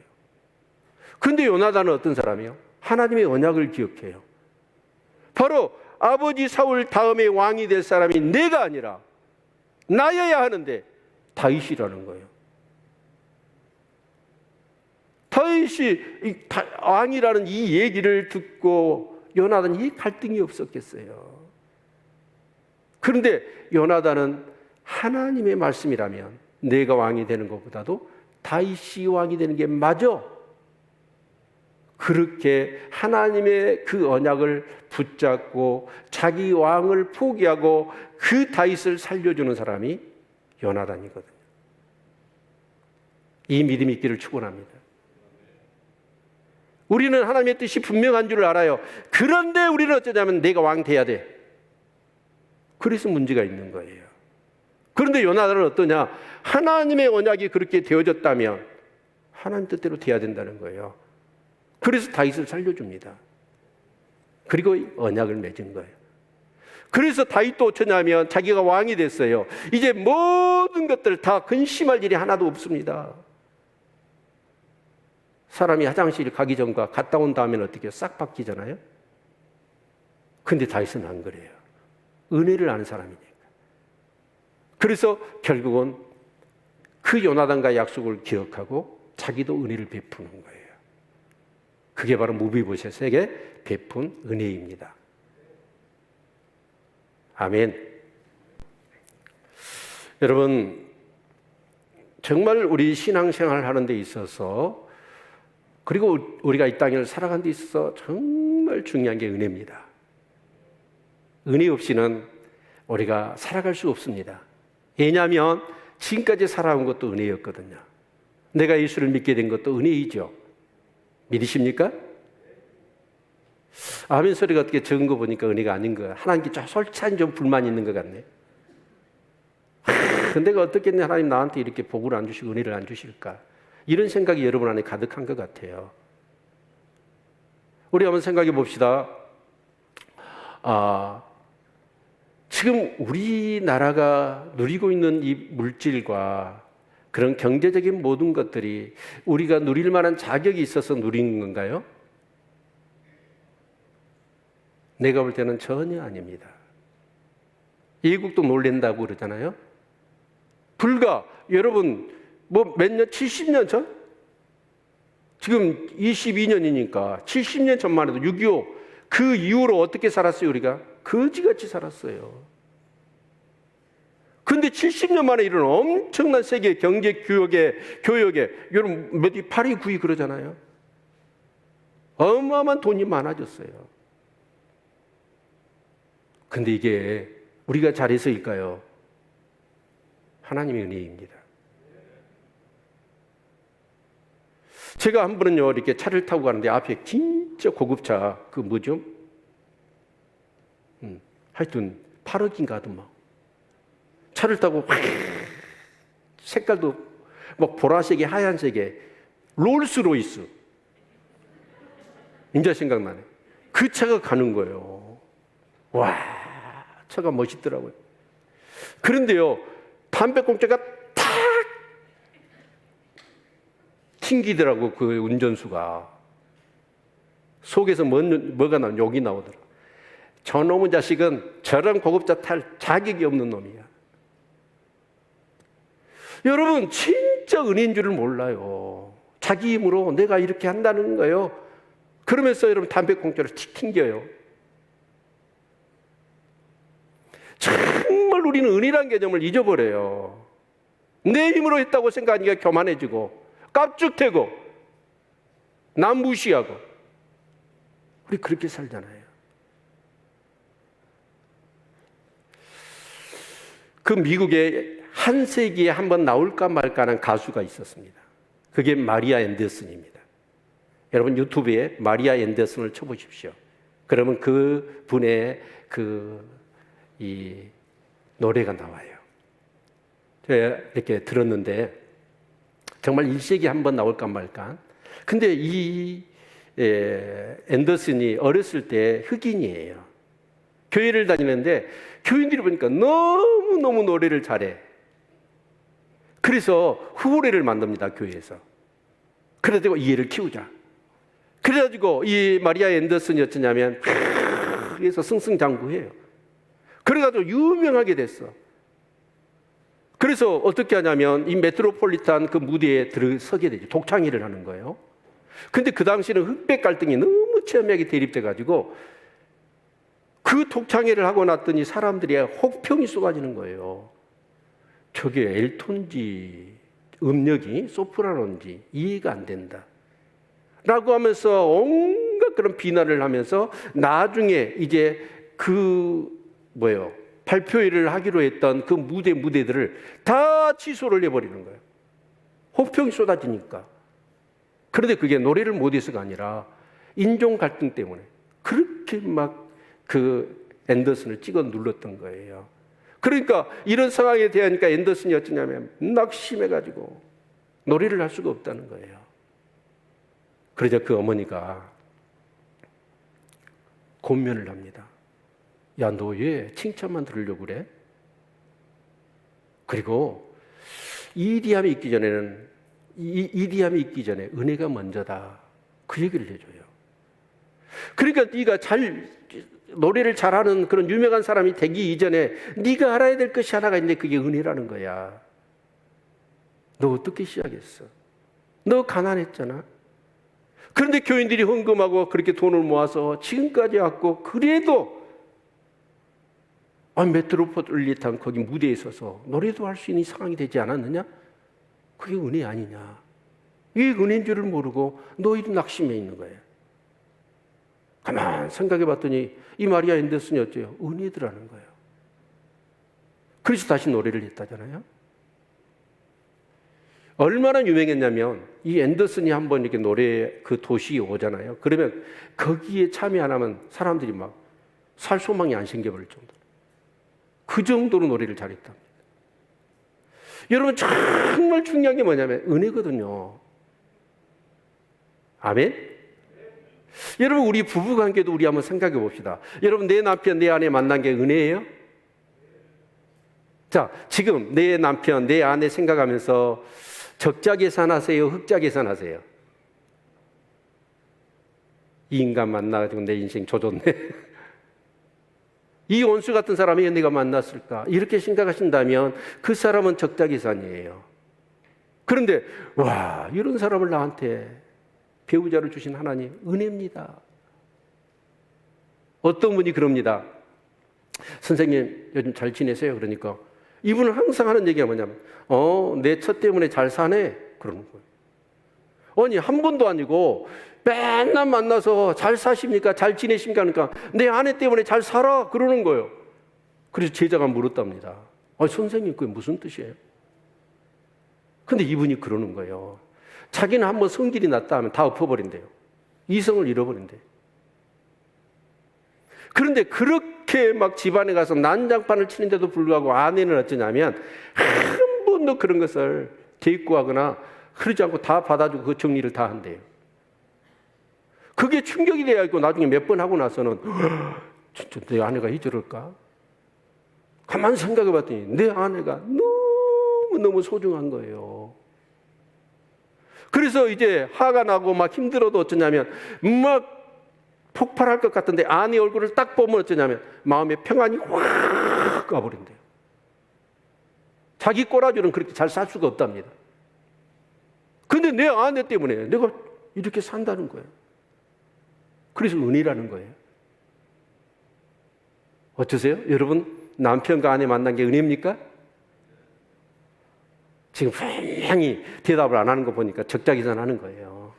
근데 요나단은 어떤 사람이에요? 하나님의 언약을 기억해요. 바로 아버지 사울 다음에 왕이 될 사람이 내가 아니라 나여야 하는데 다윗이라는 거예요. 다윗이 왕이라는 이 얘기를 듣고 요나단이 갈등이 없었겠어요. 그런데 요나단은 하나님의 말씀이라면 내가 왕이 되는 것보다도 다윗이 왕이 되는 게 맞아. 그렇게 하나님의 그 언약을 붙잡고 자기 왕을 포기하고 그 다윗을 살려주는 사람이 요나단이거든요. 이 믿음이 있기를 축원합니다. 우리는 하나님의 뜻이 분명한 줄 알아요. 그런데 우리는 어쩌냐면 내가 왕 돼야 돼. 그래서 문제가 있는 거예요. 그런데 요나단은 어떠냐? 하나님의 언약이 그렇게 되어졌다면 하나님 뜻대로 돼야 된다는 거예요. 그래서 다윗을 살려줍니다. 그리고 언약을 맺은 거예요. 그래서 다윗도 어쩌냐면 자기가 왕이 됐어요. 이제 모든 것들 다 근심할 일이 하나도 없습니다. 사람이 화장실 가기 전과 갔다 온 다음에는 어떻게 싹 바뀌잖아요. 근데 다윗은 안 그래요. 은혜를 아는 사람이니까. 그래서 결국은 그 요나단과의 약속을 기억하고 자기도 은혜를 베푸는 거예요. 그게 바로 무비보셋에게 베푼 은혜입니다. 아멘. 여러분, 정말 우리 신앙생활 하는 데 있어서 그리고 우리가 이 땅을 살아가는 데 있어서 정말 중요한 게 은혜입니다. 은혜 없이는 우리가 살아갈 수 없습니다. 왜냐하면 지금까지 살아온 것도 은혜였거든요. 내가 예수를 믿게 된 것도 은혜이죠. 믿으십니까? 아멘 소리가 어떻게 적은 거 보니까 은혜가 아닌 거야. 하나님께 좀 솔찬히 좀 불만이 있는 것 같네. 근데 어떻게 하나님 나한테 이렇게 복을 안 주시고 은혜를 안 주실까? 이런 생각이 여러분 안에 가득한 것 같아요. 우리 한번 생각해 봅시다. 지금 우리나라가 누리고 있는 이 물질과 그런 경제적인 모든 것들이 우리가 누릴 만한 자격이 있어서 누리는 건가요? 내가 볼 때는 전혀 아닙니다. 외국도 놀랜다고 그러잖아요. 불과 여러분 몇 년, 70년 전? 지금 22년이니까 70년 전만 해도 6.25 그 이후로 어떻게 살았어요? 우리가 거지같이 살았어요. 근데 70년 만에 이런 엄청난 세계 경제 교역에 여러분 몇 8위 9위 그러잖아요. 어마어마한 돈이 많아졌어요. 근데 이게 우리가 잘해서일까요? 하나님의 은혜입니다. 제가 한 번은요 이렇게 차를 타고 가는데 앞에 진짜 고급차 그 뭐죠? 하여튼 8억인가 하더만 차를 타고 색깔도 막 보라색에 하얀색에 롤스로이스 인자 생각나네. 그 차가 가는 거예요. 와, 차가 멋있더라고요. 그런데요 담배꽁초가 탁 튕기더라고. 그 운전수가 속에서 뭐가 나오면 욕이 나오더라. 저놈의 자식은 저런 고급차 탈 자격이 없는 놈이야. 여러분 진짜 은혜인 줄을 몰라요. 자기 힘으로 내가 이렇게 한다는 거예요. 그러면서 여러분 담배꽁초를 틱 튕겨요. 정말 우리는 은혜란 개념을 잊어버려요. 내 힘으로 했다고 생각하니까 교만해지고 깝죽대고 남 무시하고 우리 그렇게 살잖아요. 그 미국에 한 세기에 한번 나올까 말까 하는 가수가 있었습니다. 그게 마리아 앤더슨입니다. 여러분 유튜브에 마리아 앤더슨을 쳐보십시오. 그러면 그 분의 이 노래가 나와요. 제가 이렇게 들었는데 정말 일세기에 한번 나올까 말까 근데 이 앤더슨이 어렸을 때 흑인이에요. 교회를 다니는데 교인들이 보니까 너무너무 노래를 잘해. 그래서 후보래를 만듭니다, 교회에서. 그래가지고 이 애를 키우자. 그래가지고 이 마리아 앤더슨이 어쩌냐면 그래서 승승장구해요. 그래가지고 유명하게 됐어. 그래서 어떻게 하냐면 이 메트로폴리탄 그 무대에 들어서게 되죠. 독창회를 하는 거예요. 근데 그 당시는 흑백 갈등이 너무 첨예하게 대립돼가지고 그 독창회를 하고 났더니 사람들이 혹평이 쏟아지는 거예요. 저게 엘톤지 음력이 소프라노인지 이해가 안 된다 라고 하면서 온갖 그런 비난을 하면서 나중에 이제 발표회를 하기로 했던 그 무대들을 다 취소를 해버리는 거예요. 혹평이 쏟아지니까. 그런데 그게 노래를 못해서가 아니라 인종 갈등 때문에 그렇게 막 그 앤더슨을 찍어 눌렀던 거예요. 그러니까 이런 상황에 대하니까 앤더슨이 어쩌냐면 낙심해가지고 노래를 할 수가 없다는 거예요. 그러자 그 어머니가 권면을 합니다. 야, 너 왜 칭찬만 들으려고 그래? 그리고 이디함이 있기 전에 은혜가 먼저다. 그 얘기를 해줘요. 그러니까 네가 노래를 잘하는 그런 유명한 사람이 되기 이전에 네가 알아야 될 것이 하나가 있는데 그게 은혜라는 거야. 너 어떻게 시작했어? 너 가난했잖아. 그런데 교인들이 헌금하고 그렇게 돈을 모아서 지금까지 왔고 그래도 메트로폴리탄 거기 무대에 서서 노래도 할 수 있는 상황이 되지 않았느냐? 그게 은혜 아니냐? 이게 은혜인 줄을 모르고 너희도 낙심해 있는 거예요. 가만 생각해 봤더니 이 마리아 앤더슨이 어째요? 은혜더라는 거예요. 그래서 다시 노래를 했다잖아요. 얼마나 유명했냐면 이 앤더슨이 한번 이렇게 노래 그 도시에 오잖아요. 그러면 거기에 참여 안 하면 사람들이 막 살 소망이 안 생겨버릴 정도로. 그 정도로 노래를 잘했답니다. 여러분 정말 중요한 게 뭐냐면 은혜거든요. 아멘? 여러분 우리 부부관계도 우리 한번 생각해 봅시다. 여러분 내 남편 내 아내 만난 게 은혜예요? 자, 지금 내 남편 내 아내 생각하면서 적자 계산하세요? 흑자 계산하세요? 이 인간 만나가지고 내 인생 조졌네. 이 원수 같은 사람이 내가 만났을까? 이렇게 생각하신다면 그 사람은 적자 계산이에요. 그런데 와, 이런 사람을 나한테 배우자를 주신 하나님 은혜입니다. 어떤 분이 그럽니다. 선생님 요즘 잘 지내세요? 그러니까 이분은 항상 하는 얘기가 뭐냐면 내 처 때문에 잘 사네 그러는 거예요. 아니 한 번도 아니고 맨날 만나서 잘 사십니까? 잘 지내십니까? 그러니까 내 아내 때문에 잘 살아 그러는 거예요. 그래서 제자가 물었답니다. 선생님 그게 무슨 뜻이에요? 근데 이분이 그러는 거예요. 자기는 한번 성질이 났다 하면 다 엎어버린대요. 이성을 잃어버린대요. 그런데 그렇게 막 집안에 가서 난장판을 치는데도 불구하고 아내는 어쩌냐면 한 번도 그런 것을 대꾸하거나 그러지 않고 다 받아주고 그 정리를 다 한대요. 그게 충격이 돼야겠고 나중에 몇 번 하고 나서는 진짜 내 아내가 이저럴까? 가만 생각해 봤더니 내 아내가 너무너무 소중한 거예요. 그래서 이제 화가 나고 막 힘들어도 어쩌냐면 막 폭발할 것 같은데 아내 얼굴을 딱 보면 어쩌냐면 마음의 평안이 확 가버린대요. 자기 꼬라지는 그렇게 잘 살 수가 없답니다. 근데 내 아내 때문에 내가 이렇게 산다는 거예요. 그래서 은혜라는 거예요. 어떠세요? 여러분 남편과 아내 만난 게 은혜입니까? 지금 분명히 대답을 안 하는 거 보니까 적자기산하는 거예요.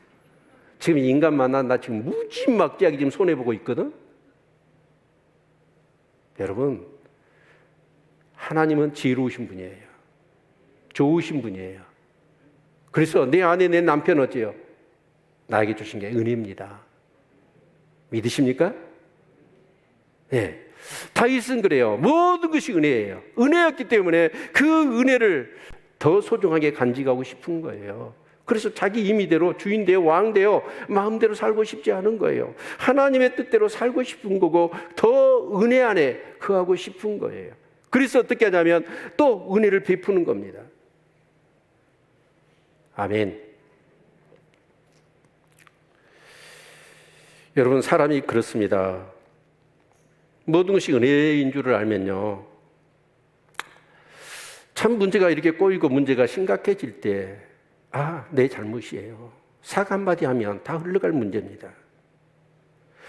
지금 인간 만난 나 지금 무지막지하게 지금 손해보고 있거든. 여러분 하나님은 지혜로우신 분이에요. 좋으신 분이에요. 그래서 내 아내 내 남편 어째요? 나에게 주신 게 은혜입니다. 믿으십니까? 네. 다윗은 그래요. 모든 것이 은혜예요. 은혜였기 때문에 그 은혜를 더 소중하게 간직하고 싶은 거예요. 그래서 자기 임의대로 주인 되어 왕 되어 마음대로 살고 싶지 않은 거예요. 하나님의 뜻대로 살고 싶은 거고 더 은혜 안에 거하고 싶은 거예요. 그래서 어떻게 하냐면 또 은혜를 베푸는 겁니다. 아멘. 여러분, 사람이 그렇습니다. 모든 것이 은혜인 줄을 알면요, 참 문제가 이렇게 꼬이고 문제가 심각해질 때 내 잘못이에요, 사과 한마디 하면 다 흘러갈 문제입니다.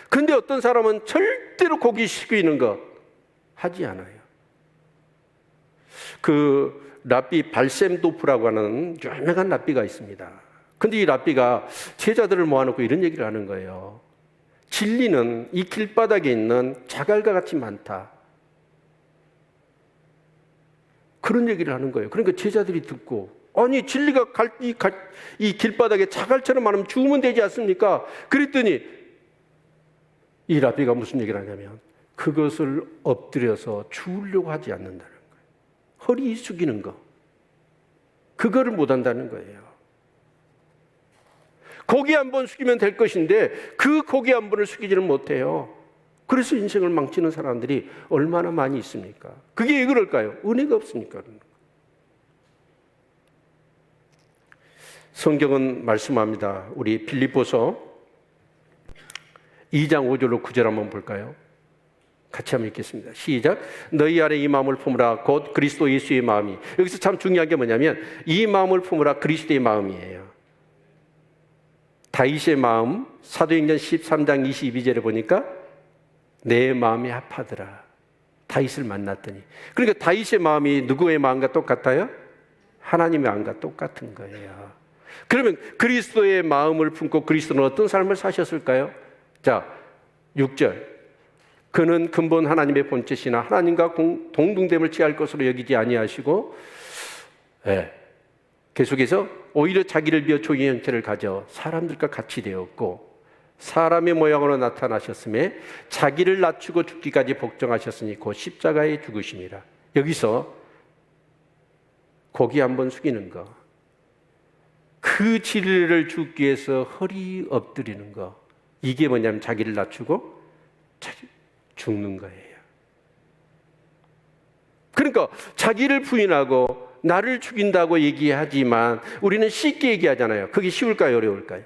그런데 어떤 사람은 절대로 고기 숙이는 거 하지 않아요. 그 랍비 발셈도프라고 하는 유명한 랍비가 있습니다. 근데 이 랍비가 제자들을 모아놓고 이런 얘기를 하는 거예요. 진리는 이 길바닥에 있는 자갈과 같이 많다. 그런 얘기를 하는 거예요. 그러니까 제자들이 듣고, 아니 진리가 이 길바닥에 자갈처럼 많으면 주우면 되지 않습니까? 그랬더니 이 랍비가 무슨 얘기를 하냐면 그것을 엎드려서 주우려고 하지 않는다는 거예요. 허리 숙이는 거, 그거를 못한다는 거예요. 고개 한 번 숙이면 될 것인데 그 고개 한 번을 숙이지는 못해요. 그래서 인생을 망치는 사람들이 얼마나 많이 있습니까? 그게 왜 그럴까요? 은혜가 없으니까. 성경은 말씀합니다. 우리 빌립보서 2장 5절로 9절 한번 볼까요? 같이 한번 읽겠습니다. 시작. 너희 안에 이 마음을 품으라 곧 그리스도 예수의 마음이. 여기서 참 중요한 게 뭐냐면 이 마음을 품으라 그리스도의 마음이에요. 다윗의 마음, 사도행전 13장 22절에 보니까 내 마음이 아파더라. 다윗을 만났더니. 그러니까 다윗의 마음이 누구의 마음과 똑같아요? 하나님의 마음과 똑같은 거예요. 그러면 그리스도의 마음을 품고 그리스도는 어떤 삶을 사셨을까요? 자, 6절. 그는 근본 하나님의 본체시나 하나님과 동등됨을 취할 것으로 여기지 아니하시고, 계속해서 오히려 자기를 비워 종의 형체를 가져 사람들과 같이 되었고 사람의 모양으로 나타나셨음에 자기를 낮추고 죽기까지 복종하셨으니 곧 십자가에 죽으심이라. 여기서 고기 한번 숙이는 거, 그 진리를 죽기 위해서 허리 엎드리는 거, 이게 뭐냐면 자기를 낮추고 죽는 거예요. 그러니까 자기를 부인하고 나를 죽인다고 얘기하지만 우리는 쉽게 얘기하잖아요. 그게 쉬울까요? 어려울까요?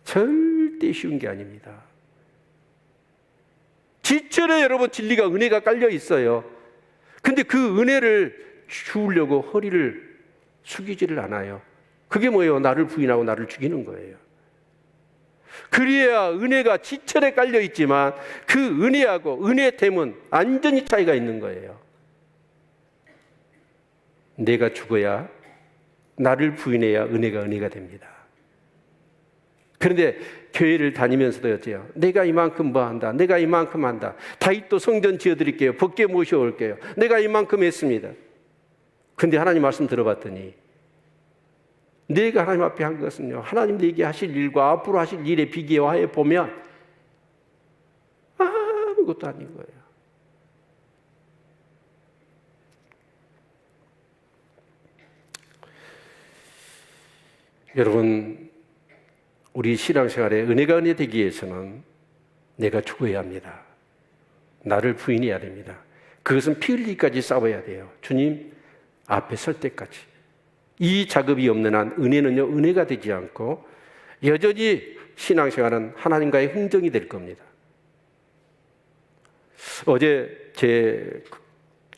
절대 쉬운 게 아닙니다. 지천에 여러분 진리가, 은혜가 깔려 있어요. 근데 그 은혜를 주우려고 허리를 숙이지를 않아요. 그게 뭐예요? 나를 부인하고 나를 죽이는 거예요. 그래야 은혜가 지천에 깔려 있지만 그 은혜하고 은혜됨은 완전히 차이가 있는 거예요. 내가 죽어야, 나를 부인해야 은혜가 됩니다. 그런데 교회를 다니면서도 어때요? 내가 이만큼 뭐 한다, 내가 이만큼 한다, 다윗도 성전 지어드릴게요, 법궤 모셔올게요, 내가 이만큼 했습니다. 근데 하나님 말씀 들어봤더니 내가 하나님 앞에 한 것은요, 하나님 내게 하실 일과 앞으로 하실 일에 비교해 보면 아무것도 아닌 거예요. 여러분, 우리 신앙생활에 은혜가 은혜 되기 위해서는 내가 죽어야 합니다. 나를 부인해야 됩니다. 그것은 피 흘리기까지 싸워야 돼요. 주님 앞에 설 때까지. 이 작업이 없는 한 은혜는요, 은혜가 되지 않고 여전히 신앙생활은 하나님과의 흥정이 될 겁니다. 어제 제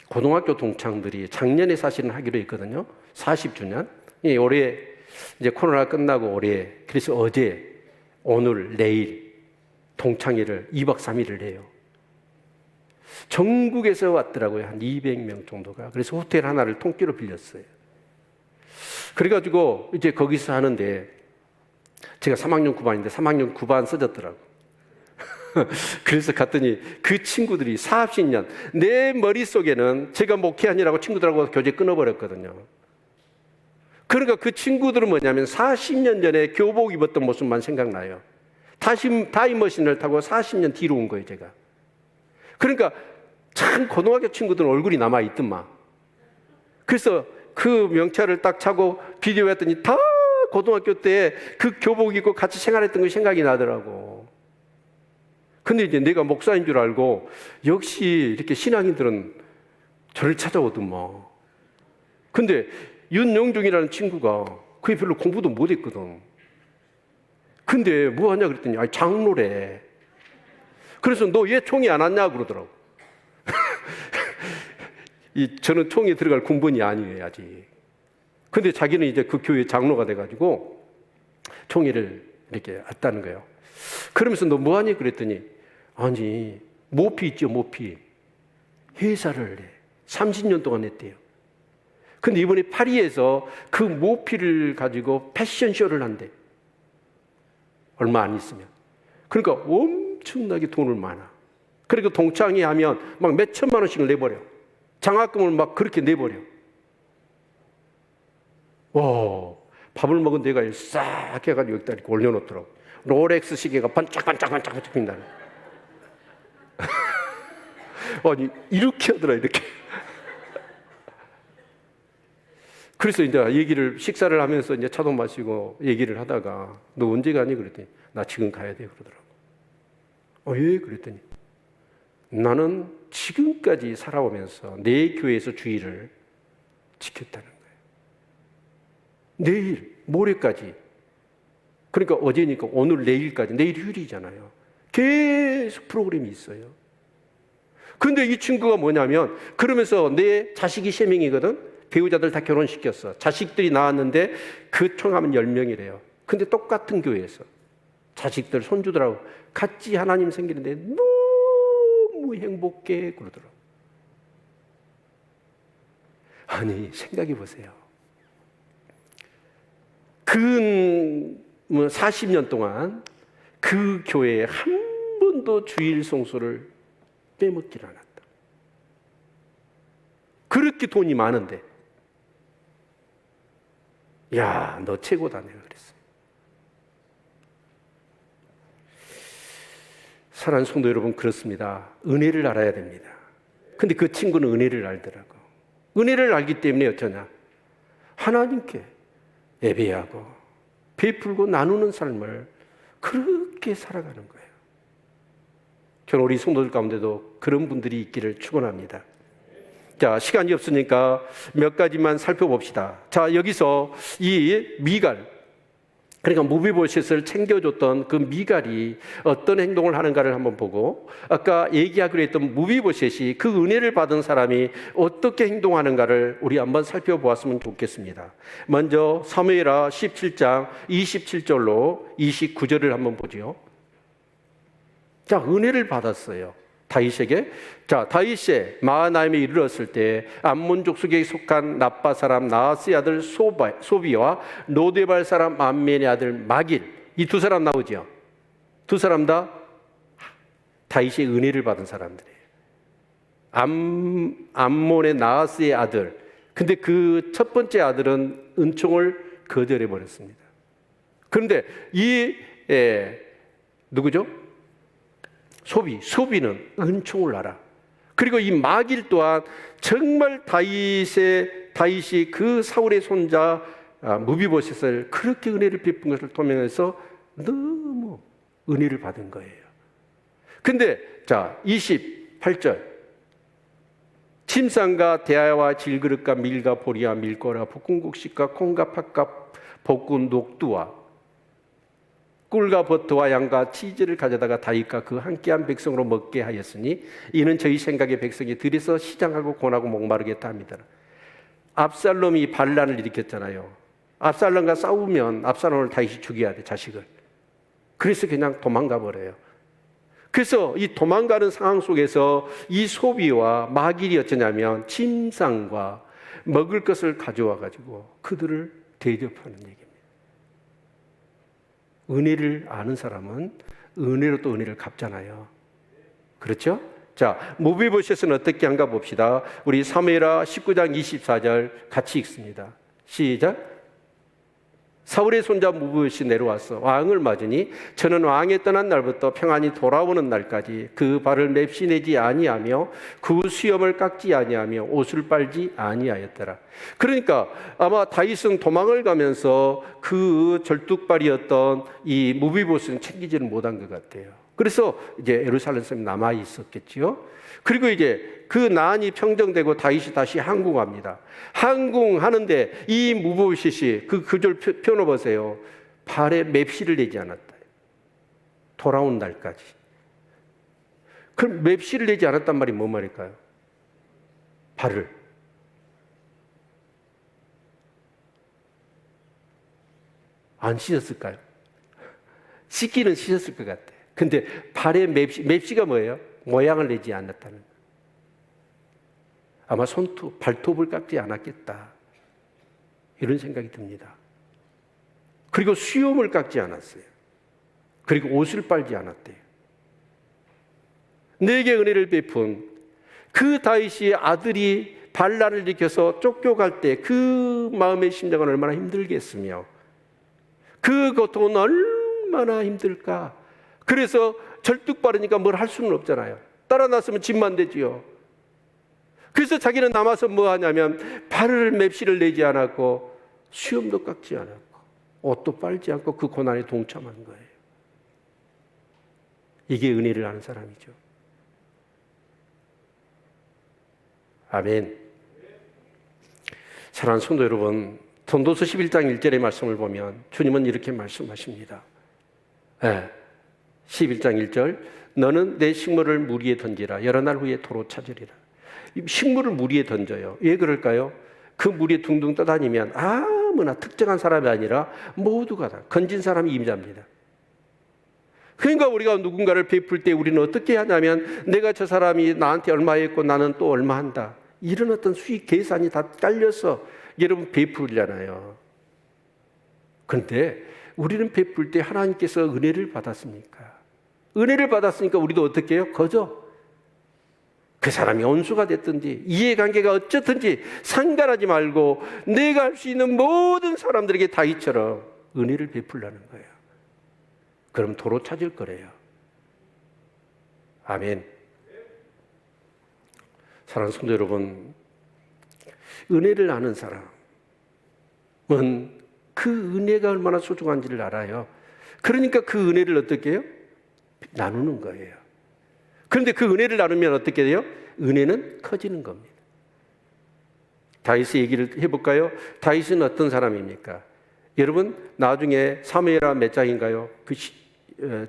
고등학교 동창들이 작년에 사실은 하기로 했거든요. 40주년. 올해 이제 코로나 끝나고 올해, 그래서 어제, 오늘, 내일 동창회를 2박 3일을 해요. 전국에서 왔더라고요. 한 200명 정도가. 그래서 호텔 하나를 통째로 빌렸어요. 그래가지고 이제 거기서 하는데 제가 3학년 9반인데 3학년 9반 써졌더라고. 그래서 갔더니 그 친구들이 40년, 내 머릿속에는 제가 목회하느라고 친구들하고 교제 끊어버렸거든요. 그러니까 그 친구들은 뭐냐면 40년 전에 교복 입었던 모습만 생각나요. 타임머신을 타고 40년 뒤로 온 거예요, 제가. 그러니까 참 고등학교 친구들은 얼굴이 남아있더만. 그래서 그 명찰을 딱 차고 비디오했더니 다 고등학교 때 그 교복 입고 같이 생활했던 거 생각이 나더라고. 근데 이제 내가 목사인 줄 알고 역시 이렇게 신앙인들은 저를 찾아오더만. 근데 윤영중이라는 친구가 그게 별로 공부도 못했거든. 근데 뭐 하냐 그랬더니 아니 장로래. 그래서 너 왜 총회 안 왔냐 그러더라고. 저는 총회 들어갈 군번이 아니에요 아직. 근데 자기는 이제 그 교회 장로가 돼가지고 총회를 이렇게 왔다는 거예요. 그러면서 너 뭐 하니 그랬더니 아니 모피 있죠 모피. 회사를 30년 동안 했대요. 근데 이번에 파리에서 그 모피를 가지고 패션쇼를 한대. 얼마 안 있으면. 그러니까 엄청나게 돈을 많아. 그리고 동창회 하면 막 몇 천만 원씩을 내버려. 장학금을 막 그렇게 내버려. 와, 밥을 먹은 내가 싹 해가지고 여기다 이렇게 올려놓더라고. 롤렉스 시계가 반짝반짝반짝 빛나는. 아니 이렇게 하더라 이렇게. 그래서 이제 얘기를 식사를 하면서 이제 차도 마시고 얘기를 하다가 너 언제 가니 그랬더니 나 지금 가야 돼 그러더라고. 예 그랬더니 나는 지금까지 살아오면서 내 교회에서 주의를 지켰다는 거예요. 내일 모레까지. 그러니까 어제니까 오늘 내일까지. 내일 휴일이잖아요. 계속 프로그램이 있어요. 근데 이 친구가 뭐냐면 그러면서 내 자식이 3명이거든. 배우자들 다 결혼시켰어. 자식들이 나왔는데 그 총 하면 10명이래요. 근데 똑같은 교회에서 자식들, 손주들하고 같이 하나님 생기는데 너무 행복해 그러더라고. 아니 생각해 보세요. 근 40년 동안 그 교회에 한 번도 주일 성소를 빼먹질 않았다. 그렇게 돈이 많은데 야, 너 최고다 내가 그랬어요. 사랑하는 성도 여러분 그렇습니다. 은혜를 알아야 됩니다. 근데 그 친구는 은혜를 알더라고. 은혜를 알기 때문에 어쩌냐? 하나님께 예배하고 베풀고 나누는 삶을 그렇게 살아가는 거예요. 저는 우리 성도들 가운데도 그런 분들이 있기를 축원합니다. 자, 시간이 없으니까 몇 가지만 살펴봅시다. 자, 여기서 이 미갈, 그러니까 무비보셋을 챙겨줬던 그 미갈이 어떤 행동을 하는가를 한번 보고, 아까 얘기하기로 했던 무비보셋이 그 은혜를 받은 사람이 어떻게 행동하는가를 우리 한번 살펴보았으면 좋겠습니다. 먼저 사무엘하 17장 27절로 29절을 한번 보죠. 자, 은혜를 받았어요. 다윗에게. 자, 다윗이 마하나임에 이르렀을 때 암몬 족속에 속한 나빠 사람 나하스의 아들 소비와 로데발 사람 암멘의 아들 마길, 이 두 사람 나오죠. 두 사람 다 다윗의 은혜를 받은 사람들이에요. 암몬의 나하스의 아들. 근데 그 첫 번째 아들은 은총을 거절해 버렸습니다. 그런데 누구죠? 소비는 은총을 알아. 그리고 이 마길 또한 정말 다윗이 그 사울의 손자 무비보셋을 그렇게 은혜를 베푼 것을 통해서 너무 은혜를 받은 거예요. 근데 자 28절 침상과 대야와 질그릇과 밀과 보리와 밀거라 볶음국식과 콩과 팥과 볶은 녹두와 꿀과 버터와 양과 치즈를 가져다가 다윗과 그 함께한 백성으로 먹게 하였으니 이는 저희 생각의 백성이 들에서 시장하고 고나고 목마르겠다 합니다. 압살롬이 반란을 일으켰잖아요. 압살롬과 싸우면 압살롬을 다윗이 죽여야 돼, 자식을. 그래서 그냥 도망가 버려요. 그래서 이 도망가는 상황 속에서 이 소비와 마길이 어쩌냐면 침상과 먹을 것을 가져와 가지고 그들을 대접하는 얘기입니다. 은혜를 아는 사람은 은혜로 또 은혜를 갚잖아요. 그렇죠? 자, 무비보셋은 어떻게 한가 봅시다. 우리 사무엘하 19장 24절 같이 읽습니다. 시작. 사울의 손자 무브엇이 내려와서 왕을 맞으니 저는 왕이 떠난 날부터 평안히 돌아오는 날까지 그 발을 맵시내지 아니하며 그 수염을 깎지 아니하며 옷을 빨지 아니하였더라. 그러니까 아마 다윗은 도망을 가면서 그 절뚝발이었던 이 무비보스는 챙기지는 못한 것 같아요. 그래서 이제 예루살렘에 남아 있었겠지요. 그리고 이제 그 난이 평정되고 다윗이 다시 항궁합니다. 항궁하는데 이 무보셋이 그 구절 펴놓으세요. 발에 맵시를 내지 않았다. 돌아온 날까지. 그럼 맵시를 내지 않았단 말이 뭔 말일까요? 발을. 안 씻었을까요? 씻기는 씻었을 것 같아요. 근데 발에 맵시가 뭐예요? 모양을 내지 않았다는. 아마 발톱을 깎지 않았겠다. 이런 생각이 듭니다. 그리고 수염을 깎지 않았어요. 그리고 옷을 빨지 않았대요. 내게 은혜를 베푼 그 다윗의 아들이 반란을 일으켜서 쫓겨갈 때 그 마음의 심정은 얼마나 힘들겠으며 그 고통은 얼마나 힘들까. 그래서 절뚝발이니까 뭘 할 수는 없잖아요. 따라 났으면 집만 되지요. 그래서 자기는 남아서 뭐 하냐면 발을 맵시를 내지 않았고 수염도 깎지 않았고 옷도 빨지 않고 그 고난에 동참한 거예요. 이게 은혜를 아는 사람이죠. 아멘. 사랑하는 성도 여러분, 전도서 11장 1절의 말씀을 보면 주님은 이렇게 말씀하십니다. 11장 1절, 너는 내 식물을 물 위에 던지라. 여러 날 후에 도로 찾으리라. 식물을 물 위에 던져요. 왜 그럴까요? 그 물 위에 둥둥 떠다니면 아무나 특정한 사람이 아니라 모두가 다 건진 사람이 임자입니다. 그러니까 우리가 누군가를 베풀 때 우리는 어떻게 하냐면 내가 저 사람이 나한테 얼마 했고 나는 또 얼마 한다. 이런 어떤 수익 계산이 다 깔려서 여러분 베풀잖아요. 그런데 우리는 베풀 때 하나님께서 은혜를 받았습니까? 은혜를 받았으니까 우리도 어떻게 해요? 거저. 그 사람이 온수가 됐든지 이해관계가 어쨌든지 상관하지 말고 내가 할 수 있는 모든 사람들에게 다윗처럼 은혜를 베풀라는 거예요. 그럼 도로 찾을 거래요. 아멘. 사랑하는 성도 여러분, 은혜를 아는 사람은 그 은혜가 얼마나 소중한지를 알아요. 그러니까 그 은혜를 어떻게 해요? 나누는 거예요. 그런데 그 은혜를 나누면 어떻게 돼요? 은혜는 커지는 겁니다. 다윗의 얘기를 해볼까요? 다윗은 어떤 사람입니까? 여러분 나중에 사무엘하 몇 장인가요?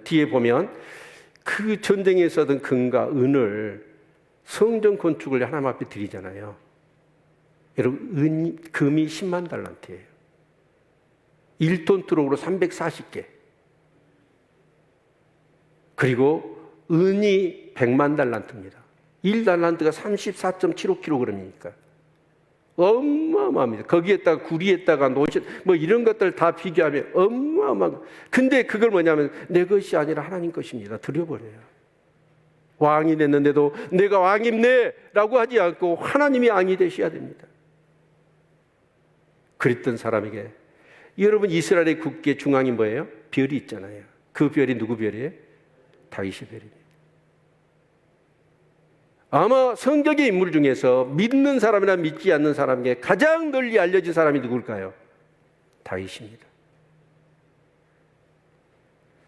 뒤에 보면 그 전쟁에서 얻은 금과 은을 성전 건축을 하나님 앞에 드리잖아요. 여러분 금이 10만 달란트예요. 1톤 트럭으로 340개. 그리고 은이 100만 달란트입니다. 1달란트가 34.75kg이니까 어마어마합니다. 거기에다가 구리에다가 노실 뭐 이런 것들 다 비교하면 어마어마한. 근데 그걸 뭐냐면 내 것이 아니라 하나님 것입니다. 드려버려요. 왕이 됐는데도 내가 왕입네 라고 하지 않고 하나님이 왕이 되셔야 됩니다. 그랬던 사람에게 여러분 이스라엘의 국기의 중앙이 뭐예요? 별이 있잖아요. 그 별이 누구 별이에요? 다윗의 별입니다. 아마 성경의 인물 중에서 믿는 사람이나 믿지 않는 사람에게 가장 널리 알려진 사람이 누굴까요? 다윗입니다.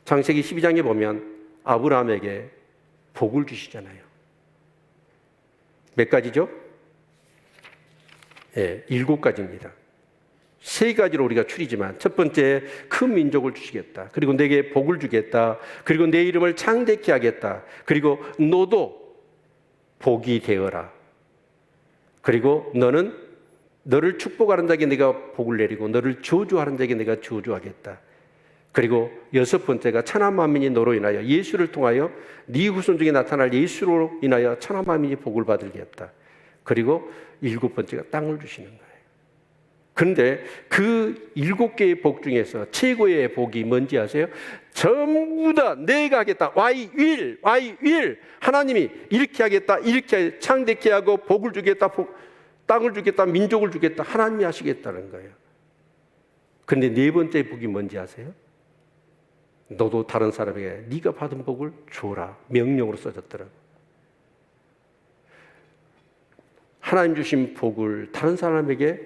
창세기 12장에 보면 아브라함에게 복을 주시잖아요. 몇 가지죠? 7가지입니다. 3가지로 우리가 추리지만 첫 번째 큰 민족을 주시겠다. 그리고 내게 복을 주겠다. 그리고 내 이름을 창대케 하겠다. 그리고 너도 복이 되어라. 그리고 너를 축복하는 자에게 내가 복을 내리고 너를 저주하는 자에게 내가 저주하겠다. 그리고 6번째가 천하 만민이 너로 인하여 예수를 통하여 네 후손 중에 나타날 예수로 인하여 천하 만민이 복을 받으겠다. 그리고 7번째가 땅을 주시는 거예요. 그런데 그 7개의 복 중에서 최고의 복이 뭔지 아세요? 전부 다 내가 하겠다. I will. 하나님이 이렇게 하겠다. 이렇게 창대케 하고 복을 주겠다. 땅을 주겠다. 민족을 주겠다. 하나님이 하시겠다는 거예요. 그런데 네 번째 복이 뭔지 아세요? 너도 다른 사람에게 네가 받은 복을 줘라. 명령으로 써졌더라고. 하나님 주신 복을 다른 사람에게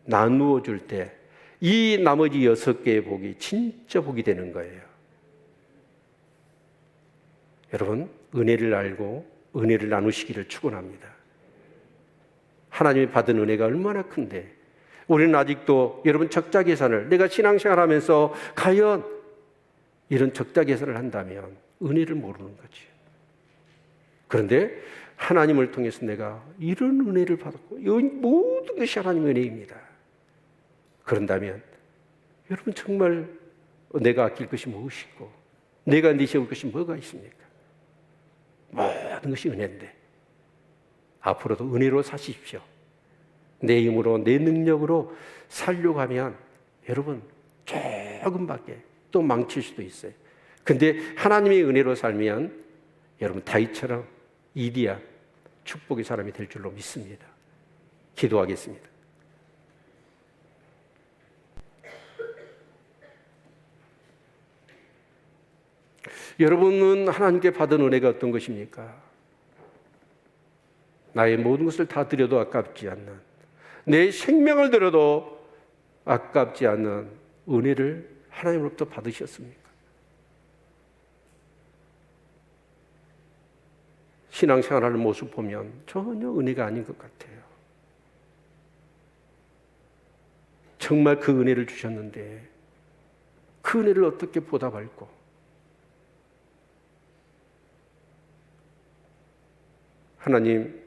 나누어 줄 때 이 나머지 6개의 복이 진짜 복이 되는 거예요. 여러분, 은혜를 알고 은혜를 나누시기를 축원합니다. 하나님이 받은 은혜가 얼마나 큰데 우리는 아직도 여러분 적자 계산을 내가 신앙생활하면서 과연 이런 적자 계산을 한다면 은혜를 모르는 거지. 그런데 하나님을 통해서 내가 이런 은혜를 받았고 이 모든 것이 하나님의 은혜입니다. 그런다면 여러분 정말 내가 아낄 것이 무엇이고 내가 내세울 것이 뭐가 있습니까? 모든 것이 은혜인데 앞으로도 은혜로 사십시오. 내 힘으로 내 능력으로 살려고 하면 여러분 조금밖에 또 망칠 수도 있어요. 근데 하나님의 은혜로 살면 여러분 다윗처럼 이디야 축복의 사람이 될 줄로 믿습니다. 기도하겠습니다. 여러분은 하나님께 받은 은혜가 어떤 것입니까? 나의 모든 것을 다 드려도 아깝지 않는, 내 생명을 드려도 아깝지 않는 은혜를 하나님으로부터 받으셨습니까? 신앙생활하는 모습 보면 전혀 은혜가 아닌 것 같아요. 정말 그 은혜를 주셨는데 그 은혜를 어떻게 보답할고 하나님,